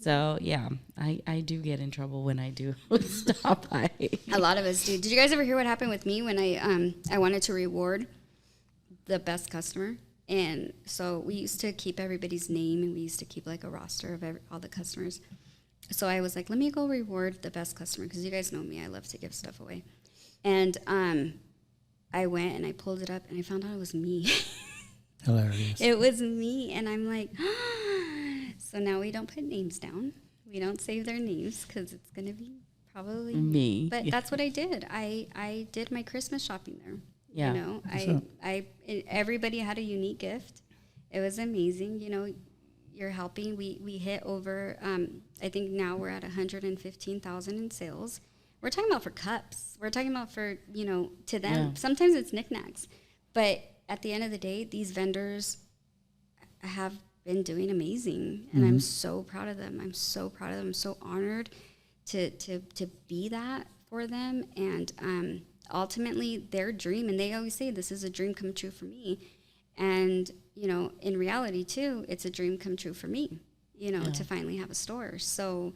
[SPEAKER 3] So, yeah, I do get in trouble when I do stop by.
[SPEAKER 4] A lot of us do. Did you guys ever hear what happened with me when I wanted to reward the best customer? And so we used to keep everybody's name, and we used to keep like a roster of all the customers. So I was like, let me go reward the best customer, because you guys know me, I love to give stuff away. And I went and I pulled it up and I found out it was me.
[SPEAKER 2] Hilarious.
[SPEAKER 4] It was me, and I'm like, so now we don't put names down. We don't save their names because it's going to be probably
[SPEAKER 3] Me.
[SPEAKER 4] But that's what I did. I did my Christmas shopping there.
[SPEAKER 3] Yeah.
[SPEAKER 4] You know, everybody had a unique gift, It was amazing. You know, you're helping. We hit over, I think now we're at 115,000 in sales. We're talking about for cups. We're talking about for, you know, to them. Sometimes it's knickknacks. But at the end of the day, these vendors have been doing amazing. And I'm so proud of them. I'm so proud of them. I'm so honored to be that for them. And ultimately, their dream, and they always say, this is a dream come true for me. And, you know, in reality, too, it's a dream come true for me, you know, to finally have a store. So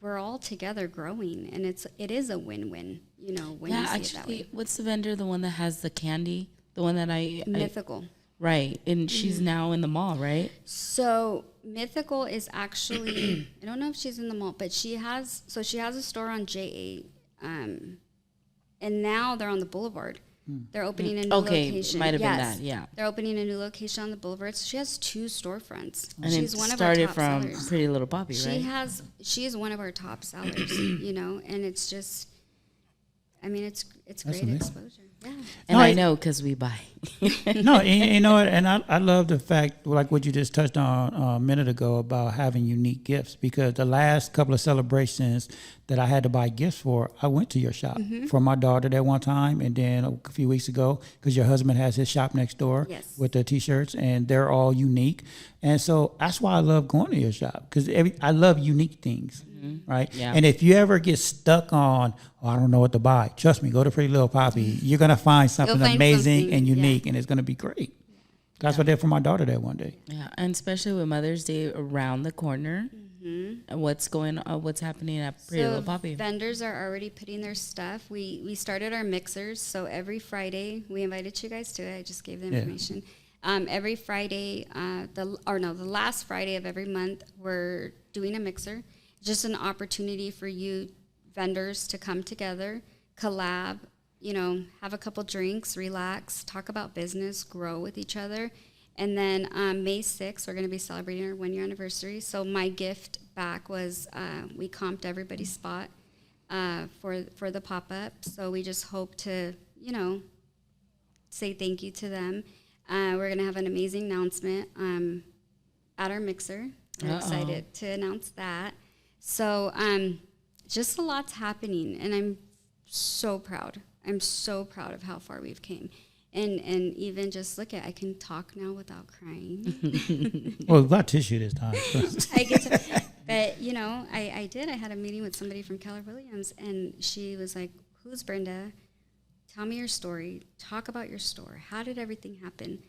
[SPEAKER 4] we're all together growing, and it is a win-win, you know, when you see it that way.
[SPEAKER 3] What's the vendor, the one that has the candy? The one that
[SPEAKER 4] Mythical.
[SPEAKER 3] Right. And she's now in the mall, right?
[SPEAKER 4] So Mythical is actually, I don't know if she's in the mall, but she has a store on J8, and now they're on the Boulevard. They're opening a new location.
[SPEAKER 3] Might have been that, yeah.
[SPEAKER 4] They're opening a new location on the Boulevard. So she has 2 storefronts.
[SPEAKER 3] And
[SPEAKER 4] she's
[SPEAKER 3] it
[SPEAKER 4] one
[SPEAKER 3] started
[SPEAKER 4] of our top
[SPEAKER 3] from
[SPEAKER 4] sellers.
[SPEAKER 3] Pretty Little Poppy, right?
[SPEAKER 4] She is one of our top sellers, you know, and it's just, I mean, it's great
[SPEAKER 2] amazing.
[SPEAKER 4] exposure. Yeah.
[SPEAKER 3] And I know because we buy.
[SPEAKER 2] No, you know what? And I love the fact, like what you just touched on a minute ago about having unique gifts, because the last couple of celebrations that I had to buy gifts for, I went to your shop for my daughter that one time, and then a few weeks ago, because your husband has his shop next door with the T-shirts, and they're all unique. And so that's why I love going to your shop, because I love unique things. Right?
[SPEAKER 3] Yeah.
[SPEAKER 2] And if you ever get stuck on, I don't know what to buy, trust me, go to Pretty Little Poppy. You're going to find something amazing and unique, and it's going to be great. That's what I did for my daughter that one day.
[SPEAKER 3] Yeah, and especially with Mother's Day around the corner, and what's happening at Pretty Little Poppy.
[SPEAKER 4] Vendors are already putting their stuff. We started our mixers, so every Friday, we invited you guys to it. I just gave the information. Every Friday, the last Friday of every month, we're doing a mixer. Just an opportunity for you vendors to come together, collab, you know, have a couple drinks, relax, talk about business, grow with each other. And then May 6th, we're going to be celebrating our 1-year anniversary. So my gift back was we comped everybody's spot for the pop-up. So we just hope to, you know, say thank you to them. We're going to have an amazing announcement at our mixer. We're excited to announce that. So just a lot's happening, and I'm so proud. I'm so proud of how far we've came. And even just look at, I can talk now without crying.
[SPEAKER 2] Well, we've got tissue this time.
[SPEAKER 4] I get to, but, you know, I had a meeting with somebody from Keller Williams, and she was like, who's Brenda? Tell me your story. Talk about your store. How did everything happen?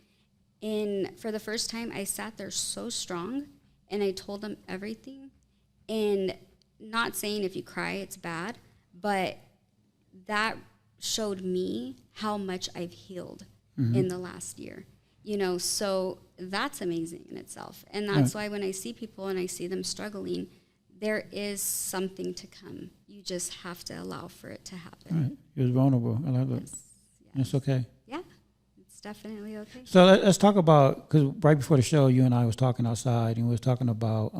[SPEAKER 4] And for the first time, I sat there so strong, and I told them everything. And not saying if you cry, it's bad, but that showed me how much I've healed in the last year. You know, so that's amazing in itself. And that's why when I see people and I see them struggling, there is something to come. You just have to allow for it to happen.
[SPEAKER 2] Right. You're vulnerable. I love it.
[SPEAKER 4] Yes.
[SPEAKER 2] It's okay.
[SPEAKER 4] Yeah, it's definitely okay.
[SPEAKER 2] So let's talk about, because right before the show, you and I was talking outside, and we was talking about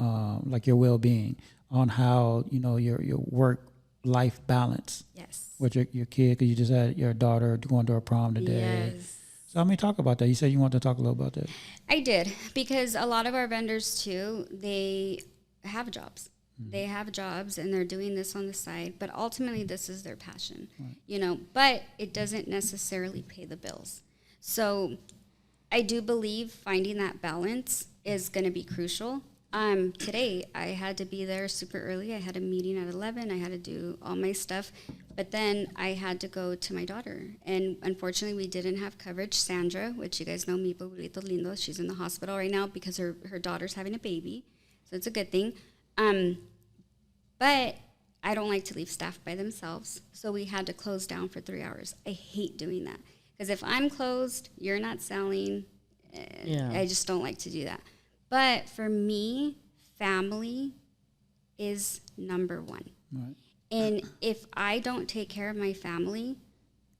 [SPEAKER 2] like your well-being, on how, you know, your work-life balance.
[SPEAKER 4] Yes.
[SPEAKER 2] With your kid, because you just had your daughter going to her prom today.
[SPEAKER 4] Yes.
[SPEAKER 2] So let me talk about that. You said you wanted to talk a little about that.
[SPEAKER 4] I did, because a lot of our vendors too, they have jobs. They have jobs and they're doing this on the side, but ultimately this is their passion, you know, but it doesn't necessarily pay the bills. So I do believe finding that balance is going to be crucial. Today I had to be there super early. I had a meeting at 11. I had to do all my stuff, but then I had to go to my daughter. And unfortunately we didn't have coverage. Sandra, which you guys know, Mi Pueblito Lindo, she's in the hospital right now because her daughter's having a baby. So it's a good thing. But I don't like to leave staff by themselves. So we had to close down for 3 hours. I hate doing that. Because if I'm closed, you're not selling. I just don't like to do that. But for me, family is number one.
[SPEAKER 2] Right.
[SPEAKER 4] And if I don't take care of my family,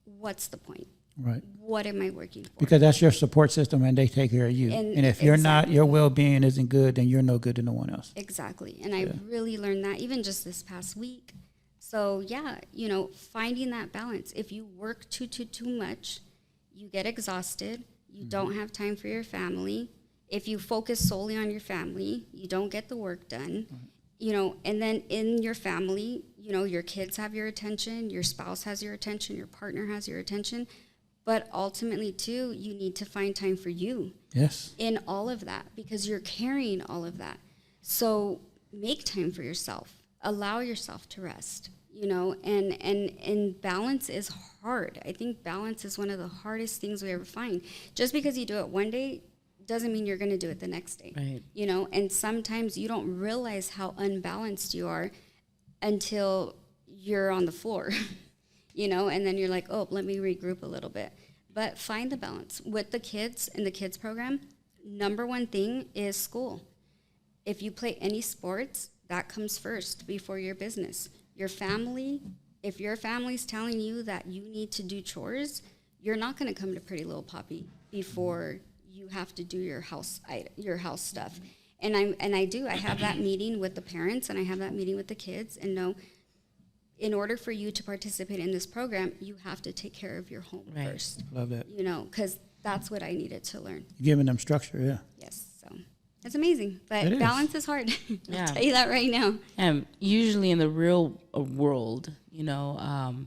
[SPEAKER 4] what's the point?
[SPEAKER 2] Right.
[SPEAKER 4] What am I working for?
[SPEAKER 2] Because that's your support system, and they take care of you. And if you're not, your well-being isn't good, then you're no good to no one else.
[SPEAKER 4] Exactly. And I really learned that even just this past week. So yeah, you know, finding that balance. If you work too much, you get exhausted. You don't have time for your family. If you focus solely on your family, you don't get the work done, you know, and then in your family, you know, your kids have your attention, your spouse has your attention, your partner has your attention. But ultimately, too, you need to find time for you.
[SPEAKER 2] Yes.
[SPEAKER 4] In all of that, because you're carrying all of that. So make time for yourself. Allow yourself to rest, you know, and balance is hard. I think balance is one of the hardest things we ever find. Just because you do it one day doesn't mean you're going to do it the next day.
[SPEAKER 3] Right.
[SPEAKER 4] You know, and sometimes you don't realize how unbalanced you are until you're on the floor. You know, and then you're like, oh, let me regroup a little bit. But find the balance. With the kids in the kids program, number one thing is school. If you play any sports, that comes first before your business. Your family, if your family's telling you that you need to do chores, you're not going to come to Pretty Little Poppy before you have to do your house stuff. And I have that meeting with the parents, and I have that meeting with the kids, and no, in order for you to participate in this program, you have to take care of your home first.
[SPEAKER 2] Love that.
[SPEAKER 4] You know, because that's what I needed to learn.
[SPEAKER 2] Giving them structure, yeah.
[SPEAKER 4] Yes, so it's amazing. But
[SPEAKER 2] It is.
[SPEAKER 4] balance is hard.
[SPEAKER 3] Yeah.
[SPEAKER 4] I'll tell you that right now.
[SPEAKER 3] Usually in the real world, you know,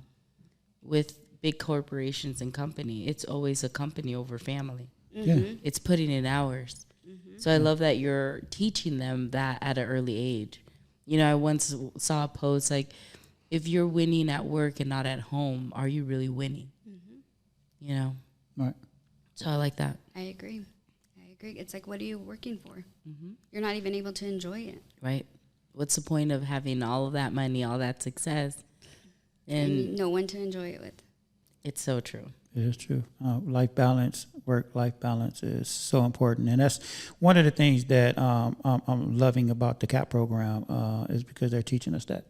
[SPEAKER 3] with big corporations and company, it's always a company over family.
[SPEAKER 2] Yeah.
[SPEAKER 3] It's putting in hours. So I love that you're teaching them that at an early age. You know, I once saw a post like, if you're winning at work and not at home, are you really winning? You know?
[SPEAKER 2] Right.
[SPEAKER 3] So I like that.
[SPEAKER 4] I agree. It's like, what are you working for? You're not even able to enjoy it.
[SPEAKER 3] Right. What's the point of having all of that money, all that success, and
[SPEAKER 4] no one to enjoy it with.
[SPEAKER 3] it's so true.
[SPEAKER 2] It is true. Life balance, work-life balance is so important. And that's one of the things that I'm loving about the CAP program is because they're teaching us that.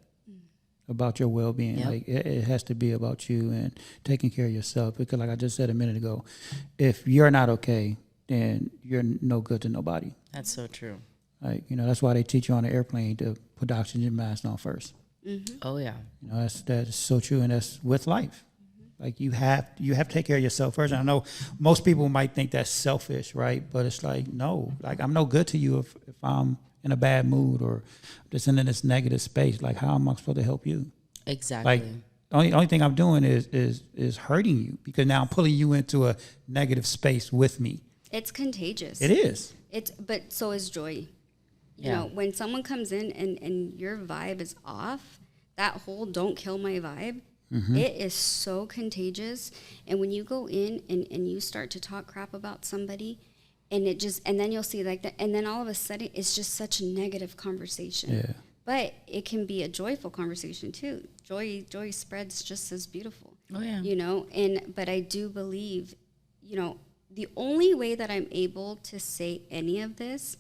[SPEAKER 2] About your well-being.
[SPEAKER 3] Yep.
[SPEAKER 2] Like it has to be about you and taking care of yourself, because like I just said a minute ago, if you're not okay, then you're no good to nobody.
[SPEAKER 3] That's so true.
[SPEAKER 2] Like, you know, that's why they teach you on the airplane to put the oxygen mask on first.
[SPEAKER 3] Oh yeah.
[SPEAKER 2] You know, that is so true, and that's with life. Like you have to take care of yourself first. And I know most people might think that's selfish, right? But it's like, no, like I'm no good to you if I'm in a bad mood or just in this negative space. Like, how am I supposed to help you?
[SPEAKER 3] Exactly.
[SPEAKER 2] Like, the only thing I'm doing is hurting you, because now I'm pulling you into a negative space with me.
[SPEAKER 4] It's contagious.
[SPEAKER 2] It is.
[SPEAKER 4] But so is joy. You know, when someone comes in and your vibe is off, that whole don't kill my vibe, it is so contagious. And when you go in and you start to talk crap about somebody, and then you'll see like that, and then all of a sudden it's just such a negative conversation.
[SPEAKER 2] Yeah.
[SPEAKER 4] But it can be a joyful conversation too. Joy spreads just as beautiful.
[SPEAKER 3] Oh yeah.
[SPEAKER 4] You know, but I do believe, you know, the only way that I'm able to say any of this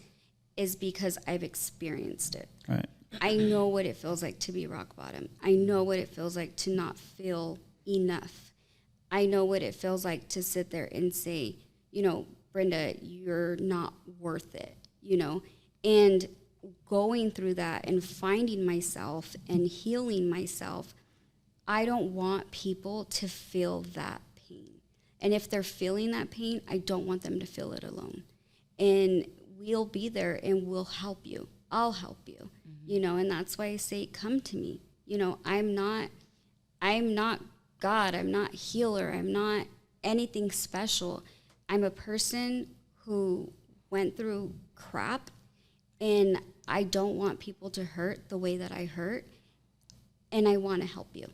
[SPEAKER 4] is because I've experienced it.
[SPEAKER 2] Right.
[SPEAKER 4] I know what it feels like to be rock bottom. I know what it feels like to not feel enough. I know what it feels like to sit there and say, you know, Brenda, you're not worth it, you know, and going through that and finding myself and healing myself. I don't want people to feel that pain. And if they're feeling that pain, I don't want them to feel it alone. And we'll be there and we'll help you. I'll help you, you know, and that's why I say, come to me. You know, I'm not God. I'm not healer. I'm not anything special. I'm a person who went through crap, and I don't want people to hurt the way that I hurt, and I want to help you.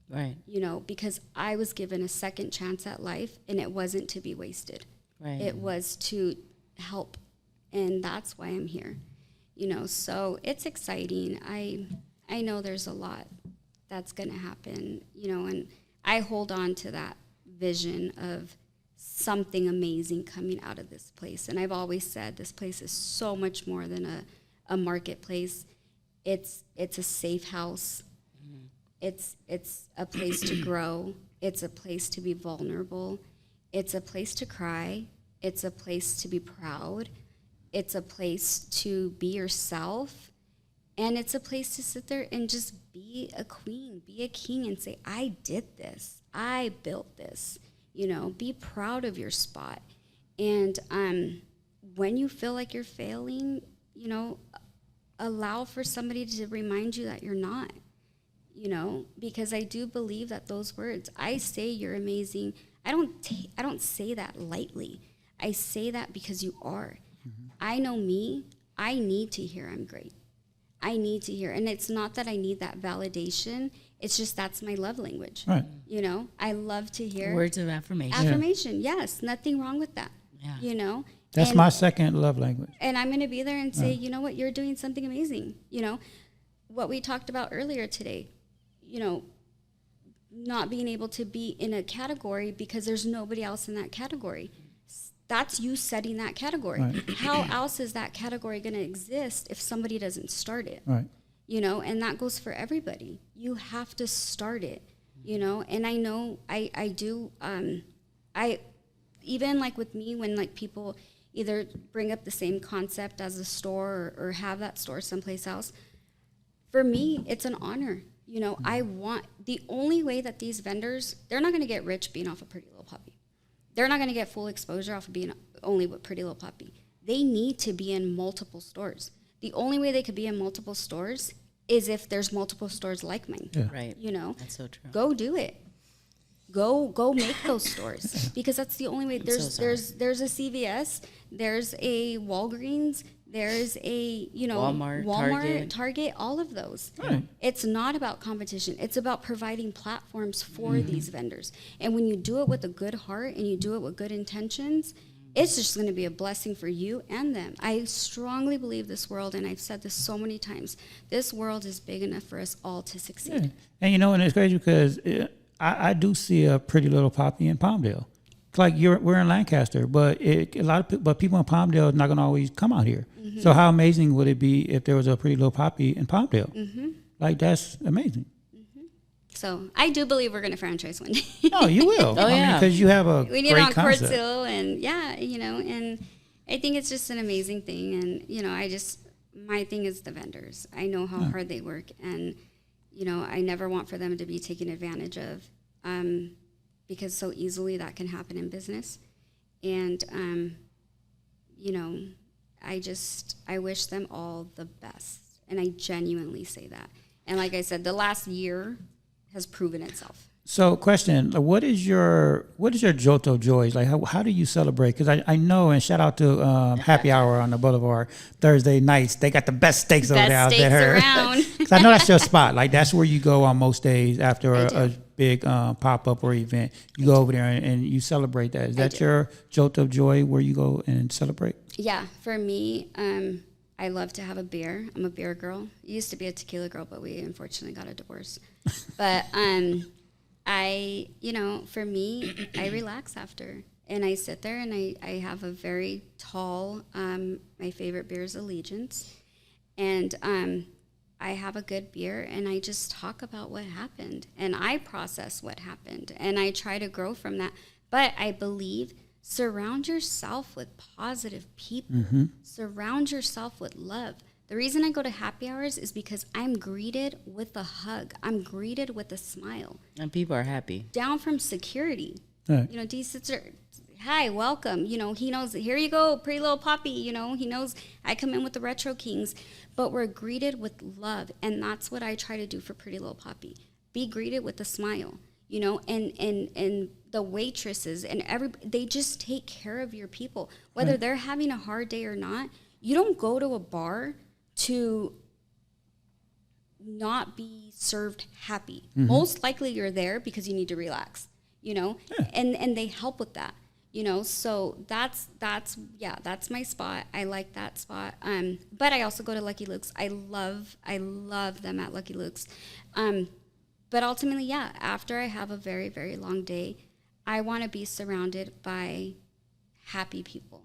[SPEAKER 3] Right.
[SPEAKER 4] You know, because I was given a second chance at life, and it wasn't to be wasted.
[SPEAKER 3] Right.
[SPEAKER 4] It was to help, and that's why I'm here. You know, so it's exciting. I know there's a lot that's going to happen, you know, and I hold on to that vision of something amazing coming out of this place. And I've always said this place is so much more than a marketplace. It's a safe house. It's a place to grow. It's a place to be vulnerable. It's a place to cry. It's a place to be proud. It's a place to be yourself. And it's a place to sit there and just be a queen, be a king, and say, I did this. I built this. You know, be proud of your spot. And when you feel like you're failing, you know, allow for somebody to remind you that you're not, you know, because I do believe that those words, I say you're amazing. I don't say that lightly. I say that because you are. Mm-hmm. I know me. I need to hear I'm great. I need to hear. And it's not that I need that validation. It's just that's my love language.
[SPEAKER 2] Right.
[SPEAKER 4] You know, I love to hear.
[SPEAKER 3] Words of affirmation.
[SPEAKER 4] Affirmation, yes. Nothing wrong with that.
[SPEAKER 3] Yeah.
[SPEAKER 4] You know?
[SPEAKER 2] That's my second love language.
[SPEAKER 4] And I'm going to be there and say, you know what, you're doing something amazing. You know, what we talked about earlier today, you know, not being able to be in a category because there's nobody else in that category. That's you setting that category. Right. How else is that category going to exist if somebody doesn't start it?
[SPEAKER 2] Right.
[SPEAKER 4] You know, and that goes for everybody. You have to start it, you know, and I know I do, I even like with me when like people either bring up the same concept as a store or have that store someplace else, for me, it's an honor. You know, I want, the only way that these vendors, they're not going to get rich being off a Pretty Little Puppy. They're not going to get full exposure off of being only with Pretty Little Puppy. They need to be in multiple stores. The only way they could be in multiple stores is if there's multiple stores like mine.
[SPEAKER 2] Yeah.
[SPEAKER 3] Right.
[SPEAKER 4] You know,
[SPEAKER 3] that's so true.
[SPEAKER 4] Go do it. Go make those stores because that's the only way. There's a CVS, there's a Walgreens, there's a Walmart, Target, all of those.
[SPEAKER 2] Right.
[SPEAKER 4] It's not about competition. It's about providing platforms for these vendors. And when you do it with a good heart and you do it with good intentions, it's just going to be a blessing for you and them. I strongly believe this world, and I've said this so many times, this world is big enough for us all to succeed.
[SPEAKER 2] Yeah. And you know, and it's crazy because I do see a Pretty Little Poppy in Palmdale. It's like we're in Lancaster, but but people in Palmdale are not going to always come out here. Mm-hmm. So how amazing would it be if there was a Pretty Little Poppy in Palmdale? Mm-hmm. Like that's amazing. Mm-hmm.
[SPEAKER 4] So I do believe we're going to franchise one day.
[SPEAKER 2] No, you will.
[SPEAKER 3] Oh, yeah.
[SPEAKER 2] Because you have a
[SPEAKER 4] we need
[SPEAKER 2] great
[SPEAKER 4] it on
[SPEAKER 2] concept.
[SPEAKER 4] Quartz Hill, and you know, and I think it's just an amazing thing. And you know, my thing is the vendors. I know how hard they work, and you know, I never want for them to be taken advantage of, because so easily that can happen in business. And you know, I wish them all the best, and I genuinely say that. And like I said, the last year has proven itself.
[SPEAKER 2] So, question: what is your jolt of joys? Like, how do you celebrate? Because I know, and shout out to Happy Hour on the Boulevard Thursday nights. They got the best steaks over there.
[SPEAKER 4] Best steaks around.
[SPEAKER 2] Because I know that's your spot. Like that's where you go on most days after a big pop up or event. You go over there and you celebrate that. Is that your jolt of joy where you go and celebrate?
[SPEAKER 4] Yeah, for me, I love to have a beer. I'm a beer girl. I used to be a tequila girl, but we unfortunately got a divorce. But for me, I relax after. And I sit there and I have a very tall, my favorite beer is Allegiance. And I have a good beer and I just talk about what happened. And I process what happened. And I try to grow from that. But I believe surround yourself with positive people. Mm-hmm. Surround yourself with love. The reason I go to happy hours is because I'm greeted with a hug. I'm greeted with a smile.
[SPEAKER 3] And people are happy.
[SPEAKER 4] Down from security.
[SPEAKER 2] Right.
[SPEAKER 4] You know, D sits there, hi, welcome. You know, he knows, here you go, Pretty Little Poppy. You know, he knows I come in with the Retro Kings. But we're greeted with love. And that's what I try to do for Pretty Little Poppy. Be greeted with a smile. You know, and the waitresses and they just take care of your people. Whether they're having a hard day or not, you don't go to a bar to not be served happy. Mm-hmm. Most likely you're there because you need to relax, you know, and they help with that, you know, so that's my spot. I like that spot. But I also go to Lucky Luke's. I love them at Lucky Luke's. But ultimately, after I have a very, very long day, I want to be surrounded by happy people.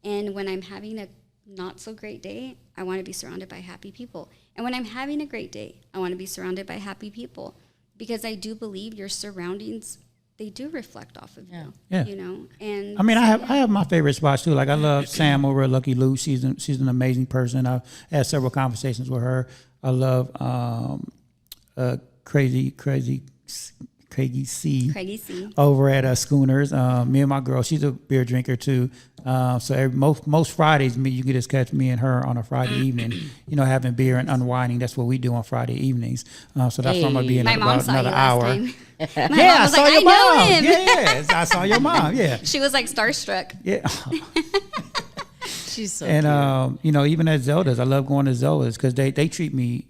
[SPEAKER 4] And when I'm having a not so great day, I want to be surrounded by happy people. And when I'm having a great day, I want to be surrounded by happy people, because I do believe your surroundings, they do reflect off of you. Yeah. You know, and
[SPEAKER 2] I mean, I have my favorite spots too. Like I love Sam over at Lucky Luke. She's an amazing person. I've had several conversations with her. I love crazy Craigie C.
[SPEAKER 4] Craigie C.
[SPEAKER 2] Over at Schooners. Me and my girl, she's a beer drinker too. So most Fridays, you can just catch me and her on a Friday evening, having beer and unwinding. That's what we do on Friday evenings. So that's why I'm going to be in
[SPEAKER 4] My mom
[SPEAKER 2] about
[SPEAKER 4] saw you
[SPEAKER 2] another
[SPEAKER 4] last
[SPEAKER 2] hour.
[SPEAKER 4] time.
[SPEAKER 2] Yeah, I saw your mom.
[SPEAKER 4] know him.
[SPEAKER 2] Yeah, I saw your mom. Yeah.
[SPEAKER 4] She was like starstruck.
[SPEAKER 2] Yeah.
[SPEAKER 3] She's so
[SPEAKER 2] And,
[SPEAKER 3] cute.
[SPEAKER 2] even at Zelda's, I love going to Zelda's because they treat me,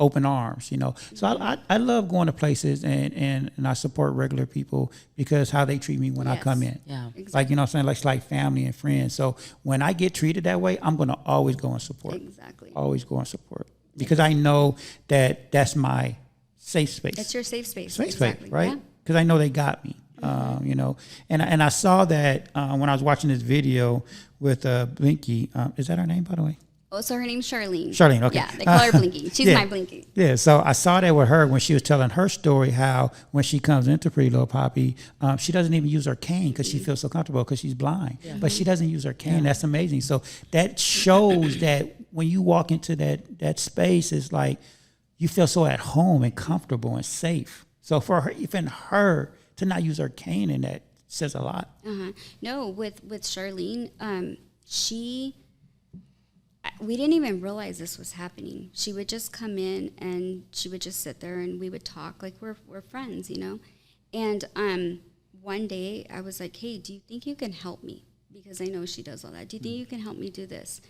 [SPEAKER 2] open arms, So I love going to places and I support regular people because how they treat me when I come in.
[SPEAKER 3] Yeah.
[SPEAKER 4] Exactly.
[SPEAKER 2] Like, I'm saying, like, it's like family and friends. So when I get treated that way, I'm going to always go and support.
[SPEAKER 4] Exactly.
[SPEAKER 2] Always go and support. Because I know that that's my safe space.
[SPEAKER 4] It's your safe space.
[SPEAKER 2] Safe
[SPEAKER 4] Exactly.
[SPEAKER 2] space, right?
[SPEAKER 4] Yeah.
[SPEAKER 2] Because I know they got me. And I saw that when I was watching this video with Blinky. Is that her name, by the way?
[SPEAKER 4] Oh, so her name's Charlene.
[SPEAKER 2] Charlene, okay.
[SPEAKER 4] Yeah, they call her Blinky. She's
[SPEAKER 2] yeah.
[SPEAKER 4] my Blinky.
[SPEAKER 2] Yeah, so I saw that with her when she was telling her story, how when she comes into Pretty Little Poppy, she doesn't even use her cane because she feels so comfortable because she's blind. Yeah. But she doesn't use her cane. Yeah. That's amazing. So that shows that when you walk into that space, it's like you feel so at home and comfortable and safe. So for her, even her to not use her cane in that says a lot.
[SPEAKER 4] Uh-huh. No, with Charlene, we didn't even realize this was happening. She would just come in and she would just sit there and we would talk like we're friends, And one day I was like, hey, do you think you can help me? Because I know she does all that. Do you think you can help me do this?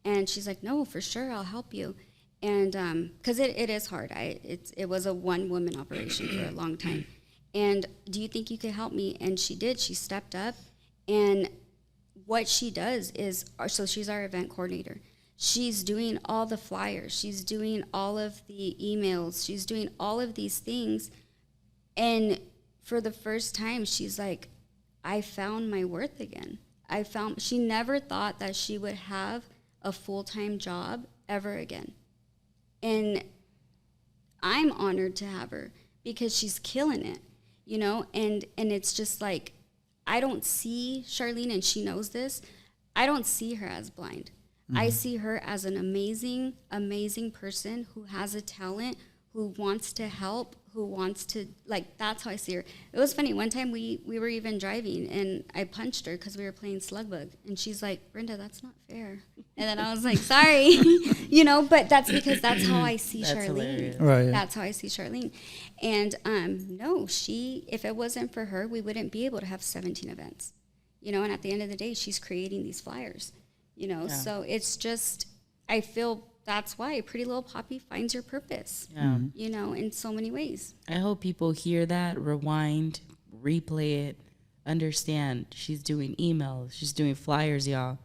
[SPEAKER 4] And she's like, no, for sure, I'll help you. And because it is hard. It was a one-woman operation for a long time. And do you think you could help me? And she did. She stepped up. And what she does is, so she's our event coordinator. She's doing all the flyers. She's doing all of the emails. She's doing all of these things. And for the first time, she's like, I found my worth again. She never thought that she would have a full-time job ever again. And I'm honored to have her because she's killing it, and it's just like, I don't see Charlene, and she knows this, I don't see her as blind. Mm-hmm. I see her as an amazing, amazing person who has a talent, who wants to help, who wants to, that's how I see her. It was funny. One time we were even driving, and I punched her because we were playing slug bug. And she's like, Brenda, that's not fair. And then I was like, sorry. But that's because that's how I see Charlene.
[SPEAKER 3] Hilarious.
[SPEAKER 2] Right.
[SPEAKER 4] That's how I see Charlene. And no, if it wasn't for her, we wouldn't be able to have 17 events. And at the end of the day, she's creating these flyers.
[SPEAKER 3] Yeah.
[SPEAKER 4] So it's just, I feel that's why Pretty Little Poppy finds your purpose, in so many ways.
[SPEAKER 3] I hope people hear that, rewind, replay it, understand she's doing emails, she's doing flyers, y'all.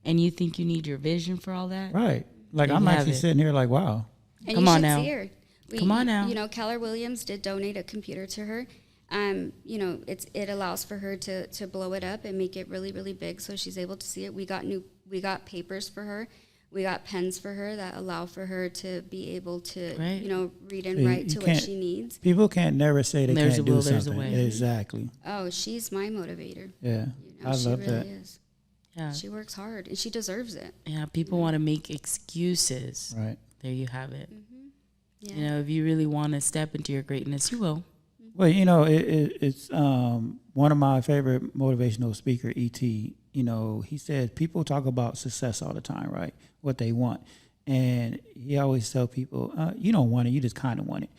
[SPEAKER 3] And you think you need your vision for all that?
[SPEAKER 2] Right. Like, I'm actually sitting here like, wow.
[SPEAKER 4] And
[SPEAKER 3] Come
[SPEAKER 4] you
[SPEAKER 3] on
[SPEAKER 4] should
[SPEAKER 3] now.
[SPEAKER 4] see her.
[SPEAKER 3] Come on now.
[SPEAKER 4] Keller Williams did donate a computer to her. It allows for her to blow it up and make it really, really big so she's able to see it. We got papers for her. We got pens for her that allow for her to be able to, read and write to what she needs.
[SPEAKER 2] People can't never say they
[SPEAKER 3] There's
[SPEAKER 2] can't
[SPEAKER 3] a will,
[SPEAKER 2] do
[SPEAKER 3] there's a
[SPEAKER 2] something.
[SPEAKER 3] way.
[SPEAKER 2] Exactly.
[SPEAKER 4] Oh, she's my motivator.
[SPEAKER 2] Yeah. I
[SPEAKER 4] she
[SPEAKER 2] love
[SPEAKER 4] really
[SPEAKER 2] that.
[SPEAKER 4] is.
[SPEAKER 3] Yeah.
[SPEAKER 4] She works hard and she deserves it.
[SPEAKER 3] Yeah, people want to make excuses.
[SPEAKER 2] Right.
[SPEAKER 3] There you have it.
[SPEAKER 4] Mm-hmm. Yeah.
[SPEAKER 3] If you really want to step into your greatness, you will.
[SPEAKER 2] Well, it's one of my favorite motivational speaker, E.T., he said people talk about success all the time, right? What they want. And he always tell people, you don't want it, you just kind of want it.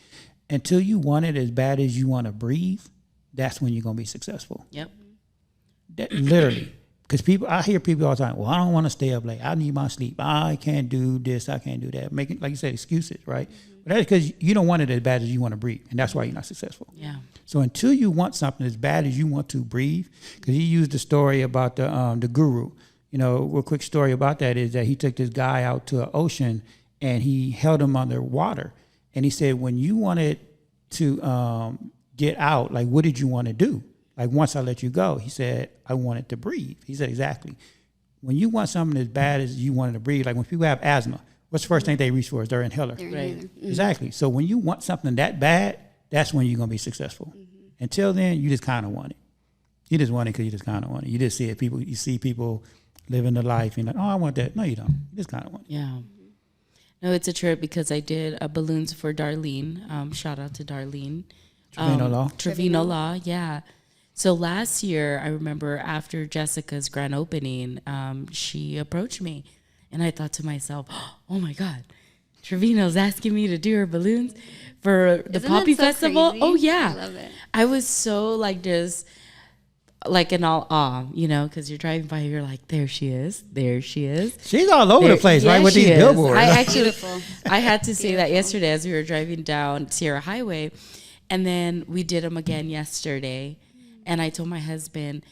[SPEAKER 2] Until you want it as bad as you want to breathe, that's when you're going to be successful.
[SPEAKER 3] Yep.
[SPEAKER 2] Literally. Because I hear people all the time, well, I don't want to stay up late. I need my sleep. I can't do this. I can't do that. Making, like you said, excuses, right? But that's because you don't want it as bad as you want to breathe. And that's why you're not successful.
[SPEAKER 3] Yeah.
[SPEAKER 2] So until you want something as bad as you want to breathe, because he used the story about the guru. A quick story about that is that he took this guy out to an ocean and he held him underwater. And he said, when you wanted to get out, like, what did you want to do? Like, once I let you go, he said, I wanted to breathe. He said, exactly. When you want something as bad as you wanted to breathe, like when people have asthma, what's the first thing they reach for is their inhaler.
[SPEAKER 3] Right.
[SPEAKER 4] Mm-hmm.
[SPEAKER 2] Exactly. So when you want something that bad, that's when you're going to be successful. Mm-hmm. Until then, you just kind of want it. You just want it because you just kind of want it. You just see it. You see people living the life. You're like, oh, I want that. No, you don't. You just kind of want it.
[SPEAKER 3] Yeah. No, it's a trip because I did balloons for Darlene. Shout out to Darlene. Trevino Law, yeah. So last year, I remember after Jessica's grand opening, she approached me, and I thought to myself, "Oh my God, Trevino's asking me to do her balloons for the Poppy Festival."
[SPEAKER 4] Crazy?
[SPEAKER 3] Oh yeah,
[SPEAKER 4] I love it.
[SPEAKER 3] I was so like just like in all awe, because you're driving by, you're like, there she is.
[SPEAKER 2] She's all over the place, right? With
[SPEAKER 3] she
[SPEAKER 2] these
[SPEAKER 3] is.
[SPEAKER 2] billboards.
[SPEAKER 3] I actually,
[SPEAKER 4] Beautiful.
[SPEAKER 3] I had to say that yesterday as we were driving down Sierra Highway, and then we did them again yesterday, and I told my husband,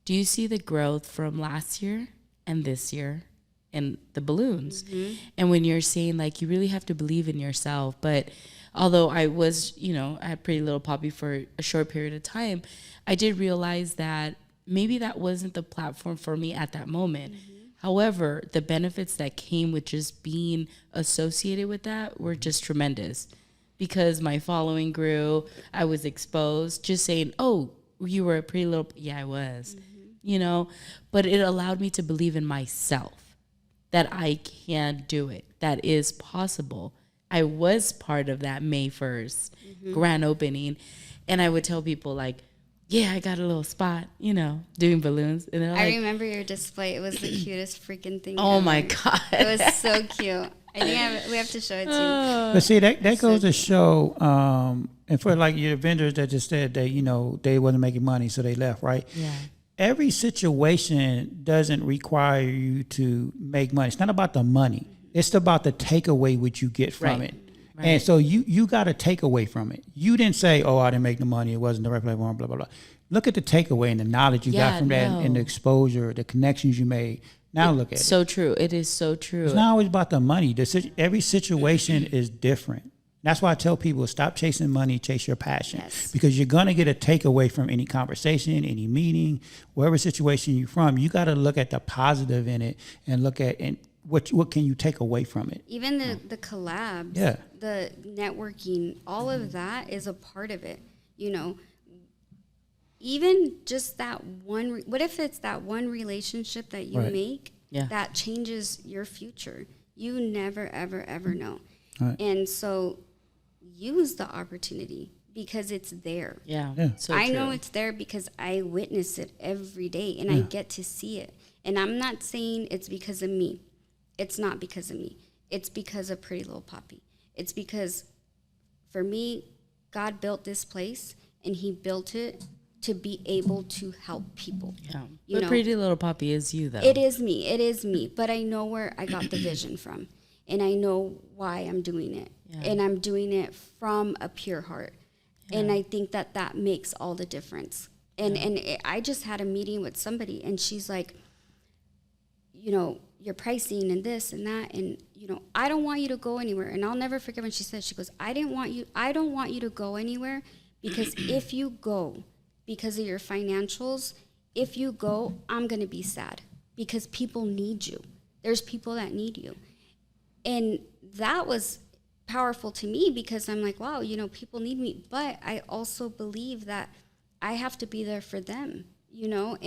[SPEAKER 3] "Do you see the growth from last year and this year, and the balloons?" And when you're saying like you really have to believe in yourself, but although I was, I had Pretty Little Poppy for a short period of time, I did realize that maybe that wasn't the platform for me at that moment. However, the benefits that came with just being associated with that were just tremendous, because my following grew. I was exposed, just saying, "Oh, you were a Pretty Little," yeah, I was, but it allowed me to believe in myself that I can do it, that is possible. I was part of that May 1st grand opening, and I would tell people like, "Yeah, I got a little spot, doing balloons." And they're like,
[SPEAKER 4] I remember your display. It was the cutest freaking thing
[SPEAKER 3] "Oh
[SPEAKER 4] ever.
[SPEAKER 3] my God."
[SPEAKER 4] It was so cute. I think we have to show it to you.
[SPEAKER 2] But see, that goes to show, and for like your vendors that just said that, they wasn't making money, so they left, right?
[SPEAKER 3] Yeah.
[SPEAKER 2] Every situation doesn't require you to make money. It's not about the money. It's about the takeaway which you get from
[SPEAKER 3] Right.
[SPEAKER 2] it.
[SPEAKER 3] Right.
[SPEAKER 2] And so you got to take away from it. You didn't say, "Oh, I didn't make the money. It wasn't the right platform, blah, blah, blah." Look at the takeaway and the knowledge you got from that and the exposure, the connections you made. Now look at it.
[SPEAKER 3] So true. It is so true.
[SPEAKER 2] It's not always about the money. Every situation is different. That's why I tell people, stop chasing money, chase your passion.
[SPEAKER 4] Yes.
[SPEAKER 2] Because you're going to get a takeaway from any conversation, any meeting, wherever situation you're from. You got to look at the positive in it and look at what can you take away from it.
[SPEAKER 4] Even the collabs, the networking, all of that is a part of it. Even just that one. What if it's that one relationship that you make that changes your future? You never, ever, ever know.
[SPEAKER 2] Right.
[SPEAKER 4] And so use the opportunity because it's there.
[SPEAKER 3] Yeah. So
[SPEAKER 4] I
[SPEAKER 3] true.
[SPEAKER 4] know it's there because I witness it every day and I get to see it. And I'm not saying it's because of me. It's not because of me. It's because of Pretty Little Poppy. It's because for me, God built this place and he built it to be able to help people.
[SPEAKER 3] Yeah. But Pretty Little Poppy is you, though.
[SPEAKER 4] It is me. But I know where I got the vision from. And I know why I'm doing it. Yeah. And I'm doing it from a pure heart. Yeah. And I think that makes all the difference. And I just had a meeting with somebody, and she's like, your pricing and this and that, and I don't want you to go anywhere. And I'll never forget when she said, she goes, I don't want you to go anywhere, because if you go because of your financials, if you go, I'm going to be sad, because people need you. There's people that need you. And that was powerful to me, because I'm like, wow, people need me. But I also believe that I have to be there for them, and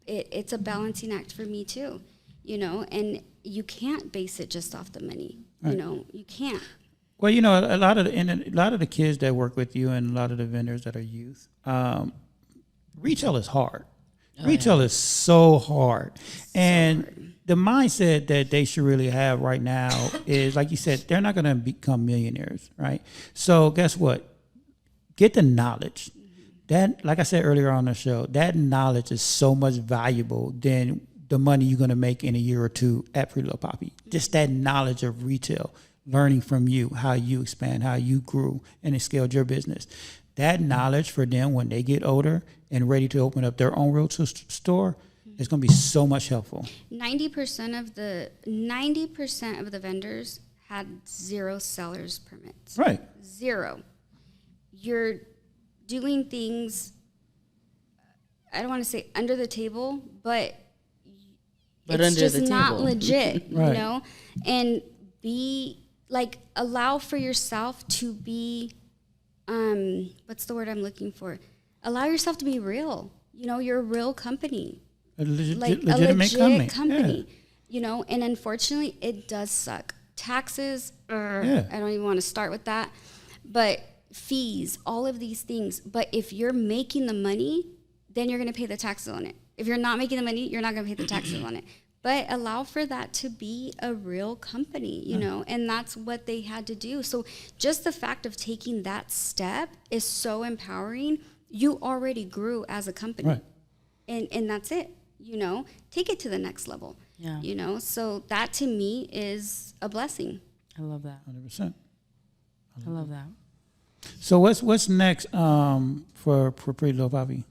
[SPEAKER 4] it's a balancing act for me too, and you can't base it just off the money,
[SPEAKER 2] right.
[SPEAKER 4] You can't.
[SPEAKER 2] Well, a lot of the kids that work with you and a lot of the vendors that are youth, retail is hard. Retail is so hard. The mindset that they should really have right now is, like you said, they're not going to become millionaires, right? So guess what? Get the knowledge. That, like I said earlier on the show, that knowledge is so much valuable than the money you're going to make in a year or two at Pretty Little Poppy. Just that knowledge of retail, learning from you, how you expand, how you grew and scaled your business. That knowledge for them when they get older and ready to open up their own retail store, it's going to be so much helpful. 90%
[SPEAKER 4] of the vendors had 0 seller's permits.
[SPEAKER 2] Right.
[SPEAKER 4] 0. You're doing things, I don't want to say under the table, but it's just not legit,
[SPEAKER 2] right.
[SPEAKER 4] And allow for yourself to be, what's the word I'm looking for? Allow yourself to be real. You're a real company.
[SPEAKER 2] A
[SPEAKER 4] legit company. Yeah. And unfortunately it does suck. Taxes, I don't even want to start with that. But fees, all of these things. But if you're making the money, then you're going to pay the taxes on it. If you're not making the money, you're not going to pay the taxes on it. But allow for that to be a real company, you know, and that's what they had to do. So just the fact of taking that step is so empowering. You already grew as a company.
[SPEAKER 2] Right.
[SPEAKER 4] And that's it, you know. Take it to the next level, you know. So that to me is a blessing.
[SPEAKER 3] I love that.
[SPEAKER 2] 100%.
[SPEAKER 3] I love that.
[SPEAKER 2] So what's next for Pretty Little Poppy?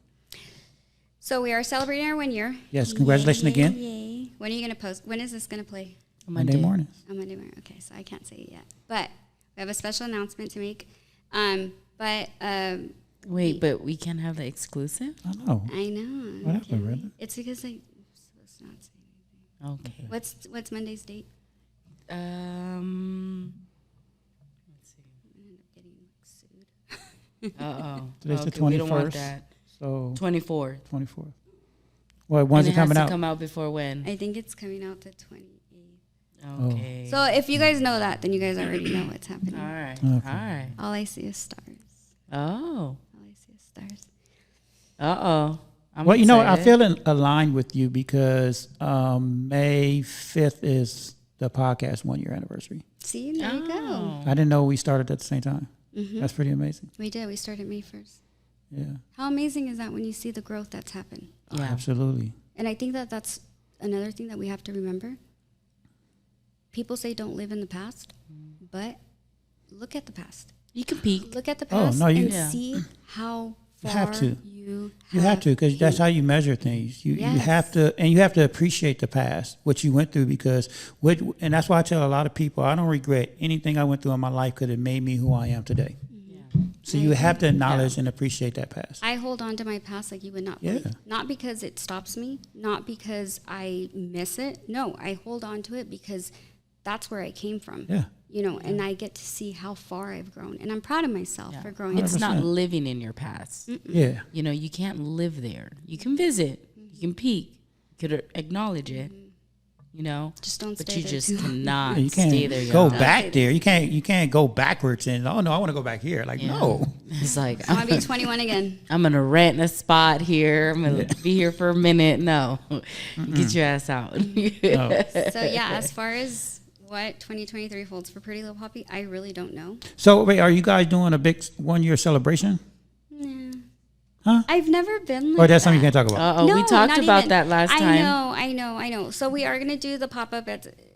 [SPEAKER 4] So we are celebrating our 1 year.
[SPEAKER 2] Yes, congratulations
[SPEAKER 4] Yay,
[SPEAKER 2] again.
[SPEAKER 4] Yay. When are you going to post? When is this going to play?
[SPEAKER 2] Monday morning.
[SPEAKER 4] On Monday morning. Okay, so I can't say it yet. But we have a special announcement to make.
[SPEAKER 3] Wait, but we can't have the exclusive?
[SPEAKER 2] I know.
[SPEAKER 4] I know.
[SPEAKER 2] What happened, really?
[SPEAKER 4] It's because I'm supposed to not say anything.
[SPEAKER 3] Okay.
[SPEAKER 4] What's Monday's date?
[SPEAKER 3] Let's see.
[SPEAKER 4] I'm gonna end up getting sued.
[SPEAKER 2] Today's the
[SPEAKER 3] We don't want
[SPEAKER 2] 21st.
[SPEAKER 3] that.
[SPEAKER 2] So
[SPEAKER 3] 24th.
[SPEAKER 2] 24th. Well, when's
[SPEAKER 3] And
[SPEAKER 2] it coming
[SPEAKER 3] has
[SPEAKER 2] out?
[SPEAKER 3] to come out before when?
[SPEAKER 4] I think it's coming out the 28th.
[SPEAKER 3] Okay.
[SPEAKER 4] So if you guys know that, then you guys already know what's happening.
[SPEAKER 3] All right.
[SPEAKER 2] Okay.
[SPEAKER 3] All right.
[SPEAKER 4] All I see is stars.
[SPEAKER 3] Oh.
[SPEAKER 4] All I see is stars.
[SPEAKER 3] Uh-oh.
[SPEAKER 2] Well, you know, I feel aligned with you because May 5th is the podcast 1 year anniversary.
[SPEAKER 4] See, there you go.
[SPEAKER 2] I didn't know we started at the same time. That's pretty amazing.
[SPEAKER 4] We did. We started May 1st.
[SPEAKER 2] Yeah,
[SPEAKER 4] How amazing is that when you see the growth that's happened?
[SPEAKER 3] Yeah.
[SPEAKER 2] absolutely.
[SPEAKER 4] And I think that that's another thing that we have to remember. People say don't live in the past, but look at the past.
[SPEAKER 3] You can peek.
[SPEAKER 4] Look at the
[SPEAKER 2] Oh,
[SPEAKER 4] past
[SPEAKER 2] no, you-
[SPEAKER 4] and
[SPEAKER 3] Yeah.
[SPEAKER 4] see how
[SPEAKER 2] You
[SPEAKER 4] far
[SPEAKER 2] have to.
[SPEAKER 4] you
[SPEAKER 2] You have to because that's
[SPEAKER 4] came.
[SPEAKER 2] how you measure things. You
[SPEAKER 4] Yes.
[SPEAKER 2] have to, and you have to appreciate the past, what you went through, because and that's why I tell a lot of people I don't regret anything I went through in my life because it made me who I am today. So you have to acknowledge and appreciate that past.
[SPEAKER 4] I hold on to my past like you would not
[SPEAKER 2] Yeah.
[SPEAKER 4] believe. Not because it stops me, not because I miss it. No, I hold on to it because that's where I came from.
[SPEAKER 2] Yeah.
[SPEAKER 4] You know, and I get to see how far I've grown. And I'm proud of myself for growing
[SPEAKER 3] It's
[SPEAKER 4] up.
[SPEAKER 3] not
[SPEAKER 2] 100%.
[SPEAKER 3] living in your past.
[SPEAKER 2] Yeah.
[SPEAKER 3] You know, you can't live there. You can visit. You can peek. You could acknowledge it. You know,
[SPEAKER 4] Just don't
[SPEAKER 3] but
[SPEAKER 4] stay
[SPEAKER 3] you
[SPEAKER 4] there
[SPEAKER 3] just
[SPEAKER 4] too long.
[SPEAKER 3] cannot
[SPEAKER 2] You can't
[SPEAKER 3] stay there.
[SPEAKER 2] go
[SPEAKER 3] y'all.
[SPEAKER 2] back there. You can't go backwards and I want to go back here. Like
[SPEAKER 3] Yeah.
[SPEAKER 2] no.
[SPEAKER 3] It's like
[SPEAKER 4] I want to be 21 again.
[SPEAKER 3] I'm gonna rent a spot here. I'm gonna be here for a minute. No, get your ass out.
[SPEAKER 2] No.
[SPEAKER 4] So yeah, as far as what 2023 holds for Pretty Little Poppy, I really don't know.
[SPEAKER 2] So wait, are you guys doing a big 1 year celebration?
[SPEAKER 4] Nah.
[SPEAKER 2] Huh?
[SPEAKER 4] I've never been like
[SPEAKER 2] Or that's something you
[SPEAKER 4] that.
[SPEAKER 2] can't talk about?
[SPEAKER 3] Oh, we
[SPEAKER 4] No,
[SPEAKER 3] talked
[SPEAKER 4] not
[SPEAKER 3] about
[SPEAKER 4] even.
[SPEAKER 3] that last time.
[SPEAKER 4] I know. So we are gonna do the pop up.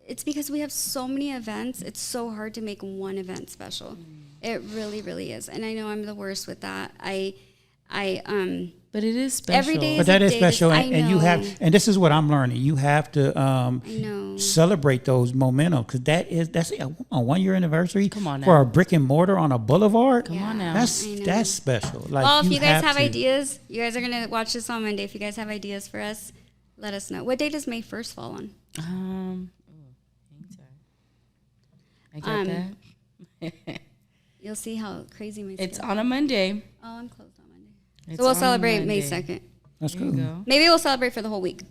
[SPEAKER 4] It's because we have so many events. It's so hard to make one event special. It really, really is. And I know I'm the worst with that.
[SPEAKER 3] But it is special.
[SPEAKER 4] Every day
[SPEAKER 2] But that is
[SPEAKER 4] Davis,
[SPEAKER 2] special,
[SPEAKER 4] I
[SPEAKER 2] and you have,
[SPEAKER 4] know.
[SPEAKER 2] and this is what I'm learning. You have to
[SPEAKER 4] I know.
[SPEAKER 2] celebrate those momentum because that's a 1 year anniversary.
[SPEAKER 3] Come on now.
[SPEAKER 2] For a brick and mortar on a boulevard.
[SPEAKER 3] Come on now.
[SPEAKER 2] That's
[SPEAKER 4] I know.
[SPEAKER 2] that's special. Like,
[SPEAKER 4] Well, if you guys have
[SPEAKER 2] to.
[SPEAKER 4] ideas, you guys are gonna watch this on Monday. If you guys have ideas for us, let us know. What day does May 1st fall on?
[SPEAKER 3] Hang tight. I got that.
[SPEAKER 4] You'll see how crazy my
[SPEAKER 3] It's
[SPEAKER 4] schedule.
[SPEAKER 3] on a Monday.
[SPEAKER 4] Oh, I'm closed on Monday.
[SPEAKER 3] It's
[SPEAKER 4] So we'll
[SPEAKER 3] on
[SPEAKER 4] celebrate May
[SPEAKER 3] Monday.
[SPEAKER 4] 2nd.
[SPEAKER 2] That's
[SPEAKER 3] There you
[SPEAKER 2] cool.
[SPEAKER 3] go.
[SPEAKER 4] Maybe we'll celebrate for the whole week.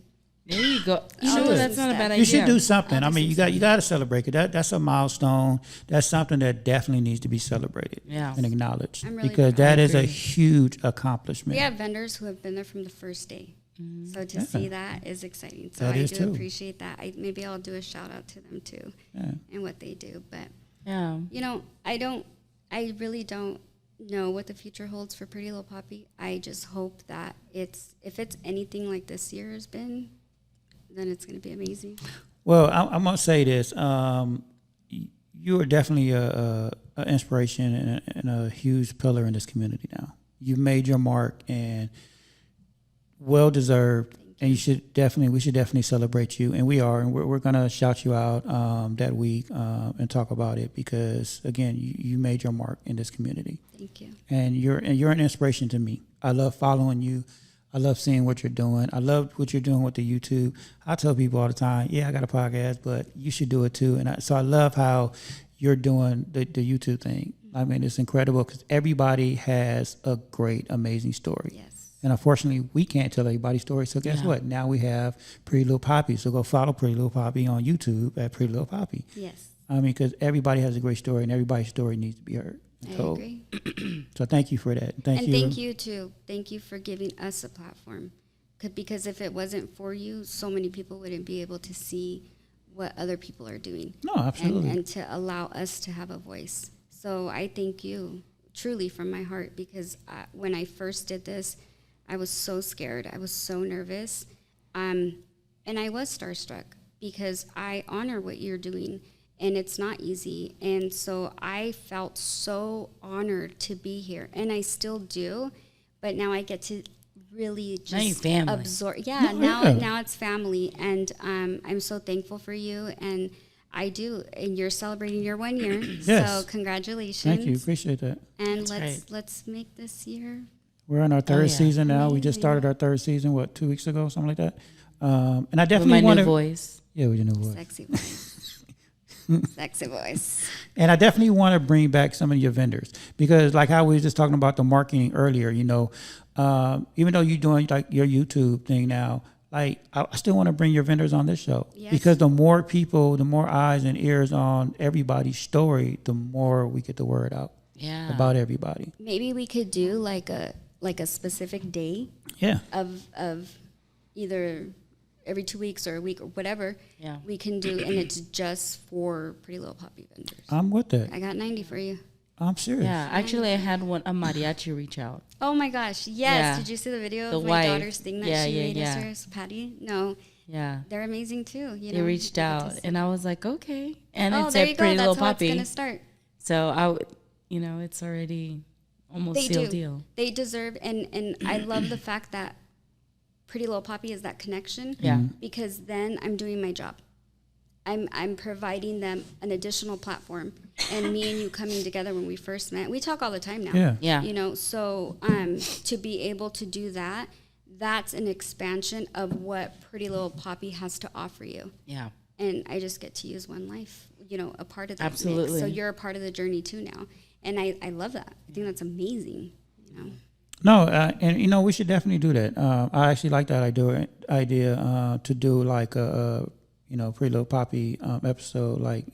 [SPEAKER 3] There you go. You
[SPEAKER 4] I'll
[SPEAKER 3] know,
[SPEAKER 4] do
[SPEAKER 3] that's
[SPEAKER 4] some
[SPEAKER 3] not a
[SPEAKER 4] stuff.
[SPEAKER 3] bad idea.
[SPEAKER 2] You should do something.
[SPEAKER 4] I'll
[SPEAKER 2] I mean,
[SPEAKER 4] do
[SPEAKER 2] you got to celebrate it. That's a milestone. That's something that definitely needs to be celebrated
[SPEAKER 3] Yeah.
[SPEAKER 2] and acknowledged
[SPEAKER 4] I'm really
[SPEAKER 2] because
[SPEAKER 4] proud.
[SPEAKER 2] that is a
[SPEAKER 3] agree.
[SPEAKER 2] huge accomplishment.
[SPEAKER 4] We have vendors who have been there from the first day. So to see that is exciting. So
[SPEAKER 2] That
[SPEAKER 4] I
[SPEAKER 2] is
[SPEAKER 4] do
[SPEAKER 2] too.
[SPEAKER 4] appreciate that. Maybe I'll do a shout out to them too
[SPEAKER 2] Yeah.
[SPEAKER 4] and what they do. But
[SPEAKER 3] Yeah.
[SPEAKER 4] you know, I really don't know what the future holds for Pretty Little Poppy. I just hope that if it's anything like this year has been, then it's going to be amazing.
[SPEAKER 2] Well, I'm gonna say this. You are definitely a inspiration and a huge pillar in this community. Now you've made your mark and well deserved. And we should definitely celebrate you, and we are, and we're gonna shout you out that week and talk about it because again, you made your mark in this community,
[SPEAKER 4] Thank you.
[SPEAKER 2] and you're an inspiration to me. I love following you. I love seeing what you're doing. I love what you're doing with the YouTube. I tell people all the time, yeah, I got a podcast, but you should do it too. And so I love how you're doing the YouTube thing. I mean, it's incredible because everybody has a great, amazing story.
[SPEAKER 4] Yes.
[SPEAKER 2] And unfortunately, we can't tell everybody's story. So guess what? Now we have Pretty Little Poppy. So go follow Pretty Little Poppy on YouTube at Pretty Little Poppy.
[SPEAKER 4] Yes.
[SPEAKER 2] I mean, because everybody has a great story and everybody's story needs to be heard.
[SPEAKER 4] I
[SPEAKER 2] So,
[SPEAKER 4] agree.
[SPEAKER 2] so thank you for that.
[SPEAKER 4] And thank you too. Thank you for giving us a platform. Because if it wasn't for you, so many people wouldn't be able to see what other people are doing.
[SPEAKER 2] No, absolutely.
[SPEAKER 4] And to allow us to have a voice. So I thank you truly from my heart, because when I first did this, I was so scared. I was so nervous. And I was starstruck because I honor what you're doing, and it's not easy. And so I felt so honored to be here, and I still do, but now I get to really just absorb. Yeah, now it's family, and I'm so thankful for you, and I do. And you're celebrating your 1 year,
[SPEAKER 2] Yes.
[SPEAKER 4] so congratulations.
[SPEAKER 2] Thank you. Appreciate that.
[SPEAKER 4] And let's make this year.
[SPEAKER 2] We're on our third season now. We just started our third season, 2 weeks ago, something like that. And I definitely want to.
[SPEAKER 3] Voice.
[SPEAKER 2] Yeah, with your new voice.
[SPEAKER 4] Sexy voice. Sexy voice.
[SPEAKER 2] And I definitely want to bring back some of your vendors, because like how we were just talking about the marketing earlier, even though you're doing like your YouTube thing now, like I still want to bring your vendors on this show, because the more people, the more eyes and ears on everybody's story, the more we get the word out about everybody.
[SPEAKER 4] Maybe we could do like a specific day of either every 2 weeks or a week or whatever we can do, and it's just for Pretty Little Poppy vendors.
[SPEAKER 2] I'm with that.
[SPEAKER 4] I got 90 for you.
[SPEAKER 2] I'm serious.
[SPEAKER 3] Yeah, actually I had a mariachi reach out.
[SPEAKER 4] Oh my gosh, yes.
[SPEAKER 3] Yeah.
[SPEAKER 4] Did you see the video
[SPEAKER 3] The
[SPEAKER 4] of my
[SPEAKER 3] wife.
[SPEAKER 4] daughter's thing that she made as Patty? No.
[SPEAKER 3] Yeah.
[SPEAKER 4] They're amazing too.
[SPEAKER 3] They reached out, and I was like, okay. And
[SPEAKER 4] oh,
[SPEAKER 3] it
[SPEAKER 4] there
[SPEAKER 3] said
[SPEAKER 4] you
[SPEAKER 3] Pretty
[SPEAKER 4] go.
[SPEAKER 3] Little
[SPEAKER 4] That's how
[SPEAKER 3] Poppy.
[SPEAKER 4] it's going to start.
[SPEAKER 3] So it's already almost sealed deal.
[SPEAKER 4] They deserve, and I love the fact that Pretty Little Poppy is that connection.
[SPEAKER 3] Yeah.
[SPEAKER 4] Because then I'm doing my job. I'm providing them an additional platform, and me and you coming together when we first met. We talk all the time now.
[SPEAKER 3] Yeah.
[SPEAKER 4] So to be able to do that, that's an expansion of what Pretty Little Poppy has to offer you. Yeah. And I just get to use 1NELife, a part of that.
[SPEAKER 3] Absolutely.
[SPEAKER 4] Mix. So you're a part of the journey too now. And I love that. I think that's amazing.
[SPEAKER 2] No, and we should definitely do that. I actually like that idea to do like a Pretty Little Poppy episode, like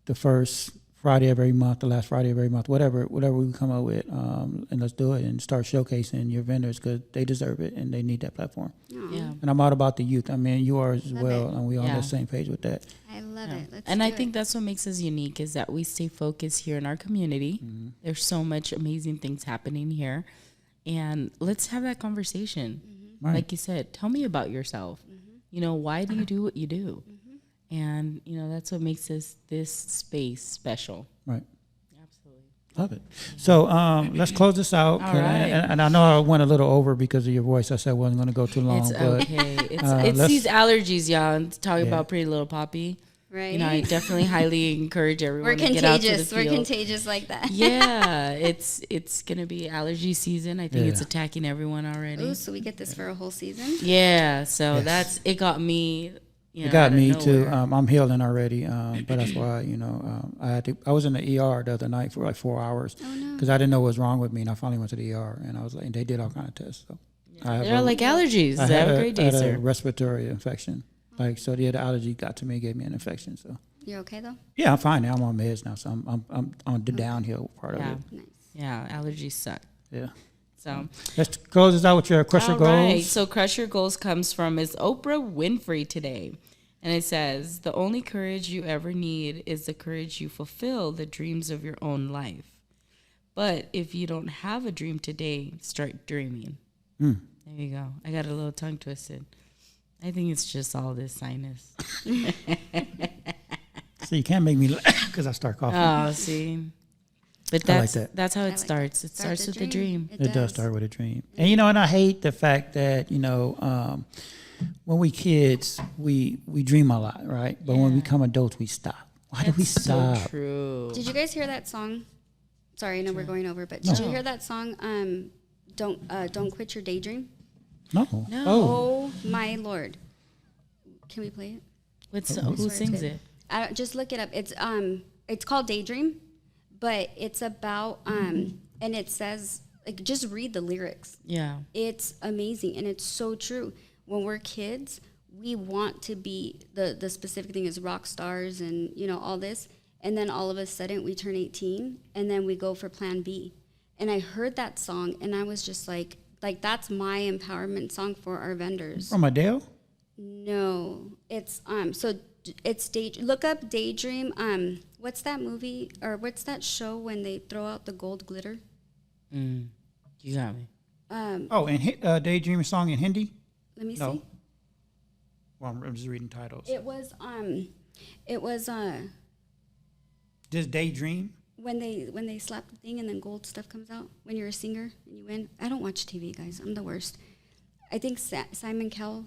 [SPEAKER 2] the first Friday of every month, the last Friday of every month, whatever we come up with, and let's do it and start showcasing your vendors, because they deserve it and they need that platform.
[SPEAKER 3] Yeah.
[SPEAKER 2] And I'm all about the youth. I mean, you are as
[SPEAKER 4] Love
[SPEAKER 2] well,
[SPEAKER 4] it.
[SPEAKER 2] and we're on the same page with that.
[SPEAKER 4] I love it.
[SPEAKER 3] I think that's what makes us unique, is that we stay focused here in our community. Mm-hmm. There's so much amazing things happening here, and let's have that conversation. Mm-hmm. Right. Like you said, tell me about yourself. Mm-hmm. Why do you do what you do? Mm-hmm. And that's what makes this space special.
[SPEAKER 2] Right.
[SPEAKER 3] Absolutely.
[SPEAKER 2] Love it. So let's close this out.
[SPEAKER 3] All right.
[SPEAKER 2] And I know I went a little over because of your voice. I said I wasn't going to go too long.
[SPEAKER 3] It's
[SPEAKER 2] but,
[SPEAKER 3] okay. It's these allergies, y'all. And talking about Pretty Little Poppy.
[SPEAKER 4] Right.
[SPEAKER 3] I definitely highly encourage everyone
[SPEAKER 4] We're
[SPEAKER 3] to get out to the
[SPEAKER 4] contagious.
[SPEAKER 3] field.
[SPEAKER 4] We're contagious like that.
[SPEAKER 3] Yeah, it's gonna be allergy season. I think it's attacking everyone already.
[SPEAKER 4] Ooh, so we get this for a whole season?
[SPEAKER 3] Yeah, so it got me.
[SPEAKER 2] It got me too. I'm healing already, but that's why I was in the ER the other night for like 4 hours because I didn't know what was wrong with me, and I finally went to the ER, and I was like, and they did all kind of tests. So
[SPEAKER 3] they're like allergies.
[SPEAKER 2] I
[SPEAKER 3] Have a great day,
[SPEAKER 2] had
[SPEAKER 3] sir.
[SPEAKER 2] a respiratory infection. The allergy got to me, gave me an infection. So
[SPEAKER 4] You're okay though?
[SPEAKER 2] yeah, I'm fine now. I'm on meds now, so I'm on the downhill part of it.
[SPEAKER 4] Nice.
[SPEAKER 3] Yeah, allergies suck.
[SPEAKER 2] Yeah.
[SPEAKER 3] So
[SPEAKER 2] let's close this out with your Crush Your Goals.
[SPEAKER 3] Right. So Crush Your Goals comes from Ms. Oprah Winfrey today. And it says, the only courage you ever need is the courage you fulfill the dreams of your own life. But if you don't have a dream today, start dreaming. There you go. I got a little tongue twisted. I think it's just all this sinus.
[SPEAKER 2] So you can't make me laugh because I start coughing.
[SPEAKER 3] Oh, see. But that's how it starts. It starts with a dream.
[SPEAKER 2] It does start with a dream. And and I hate the fact that, when we kids, we dream a lot, right? But when we become adults, we stop. Why do we stop?
[SPEAKER 3] So true.
[SPEAKER 4] Did you guys hear that song? Sorry, I know we're going over, but did you hear that song? Don't quit your daydream.
[SPEAKER 2] No.
[SPEAKER 4] Oh my Lord! Can we play it?
[SPEAKER 3] Who sings it?
[SPEAKER 4] Just look it up. It's called Daydream, but it's about and it says just read the lyrics.
[SPEAKER 3] Yeah,
[SPEAKER 4] it's amazing and it's so true. When we're kids, we want to be the specific thing is rock stars and all this. And then all of a sudden we turn 18 and then we go for plan B. And I heard that song and I was just like that's my empowerment song for our vendors.
[SPEAKER 2] From Adele?
[SPEAKER 4] No, it's look up Daydream. What's that movie or what's that show when they throw out the gold glitter?
[SPEAKER 3] You got me.
[SPEAKER 2] And Daydream song in Hindi?
[SPEAKER 4] Let me
[SPEAKER 2] No.
[SPEAKER 4] see.
[SPEAKER 2] Well, I'm just reading titles.
[SPEAKER 4] It was
[SPEAKER 2] Just Daydream?
[SPEAKER 4] when they slap the thing and then gold stuff comes out when you're a singer and you win. I don't watch TV, guys. I'm the worst. I think Simon Cowell.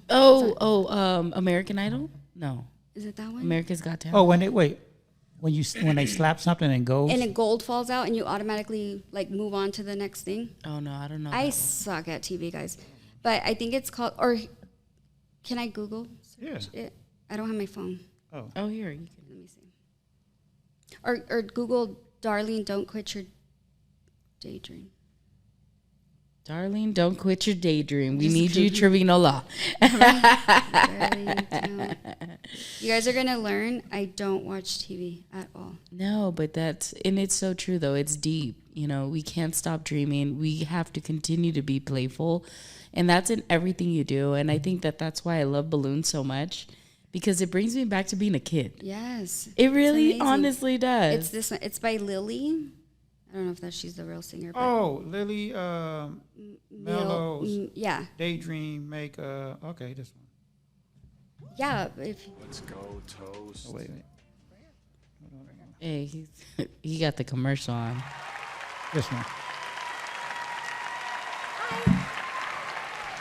[SPEAKER 3] American Idol? No.
[SPEAKER 4] Is it that one?
[SPEAKER 3] America's Got Talent.
[SPEAKER 2] Oh, when they slap something and goes?
[SPEAKER 4] And a gold falls out and you automatically like move on to the next thing.
[SPEAKER 3] Oh, no, I don't know.
[SPEAKER 4] I suck at TV, guys. But I think it's called, or can I Google search it? I don't have my phone.
[SPEAKER 3] Oh, here. You can.
[SPEAKER 4] Let me see. Or Google, Darlene, don't quit your daydream.
[SPEAKER 3] Darlene, don't quit your daydream. We need you, Trevinola.
[SPEAKER 4] You guys are going to learn I don't watch TV at all.
[SPEAKER 3] No, but it's so true, though. It's deep. You know, we can't stop dreaming. We have to continue to be playful. And that's in everything you do. And I think that's why I love balloons so much, because it brings me back to being a kid.
[SPEAKER 4] Yes.
[SPEAKER 3] It really honestly does.
[SPEAKER 4] It's this one. It's by Lily. I don't know if she's the real singer. But
[SPEAKER 2] Lily Mellows.
[SPEAKER 4] Yeah.
[SPEAKER 2] Daydream, okay, this one.
[SPEAKER 4] Yeah.
[SPEAKER 5] Let's go, Toast.
[SPEAKER 2] Oh, wait.
[SPEAKER 3] Hey, he got the commercial on.
[SPEAKER 2] This one.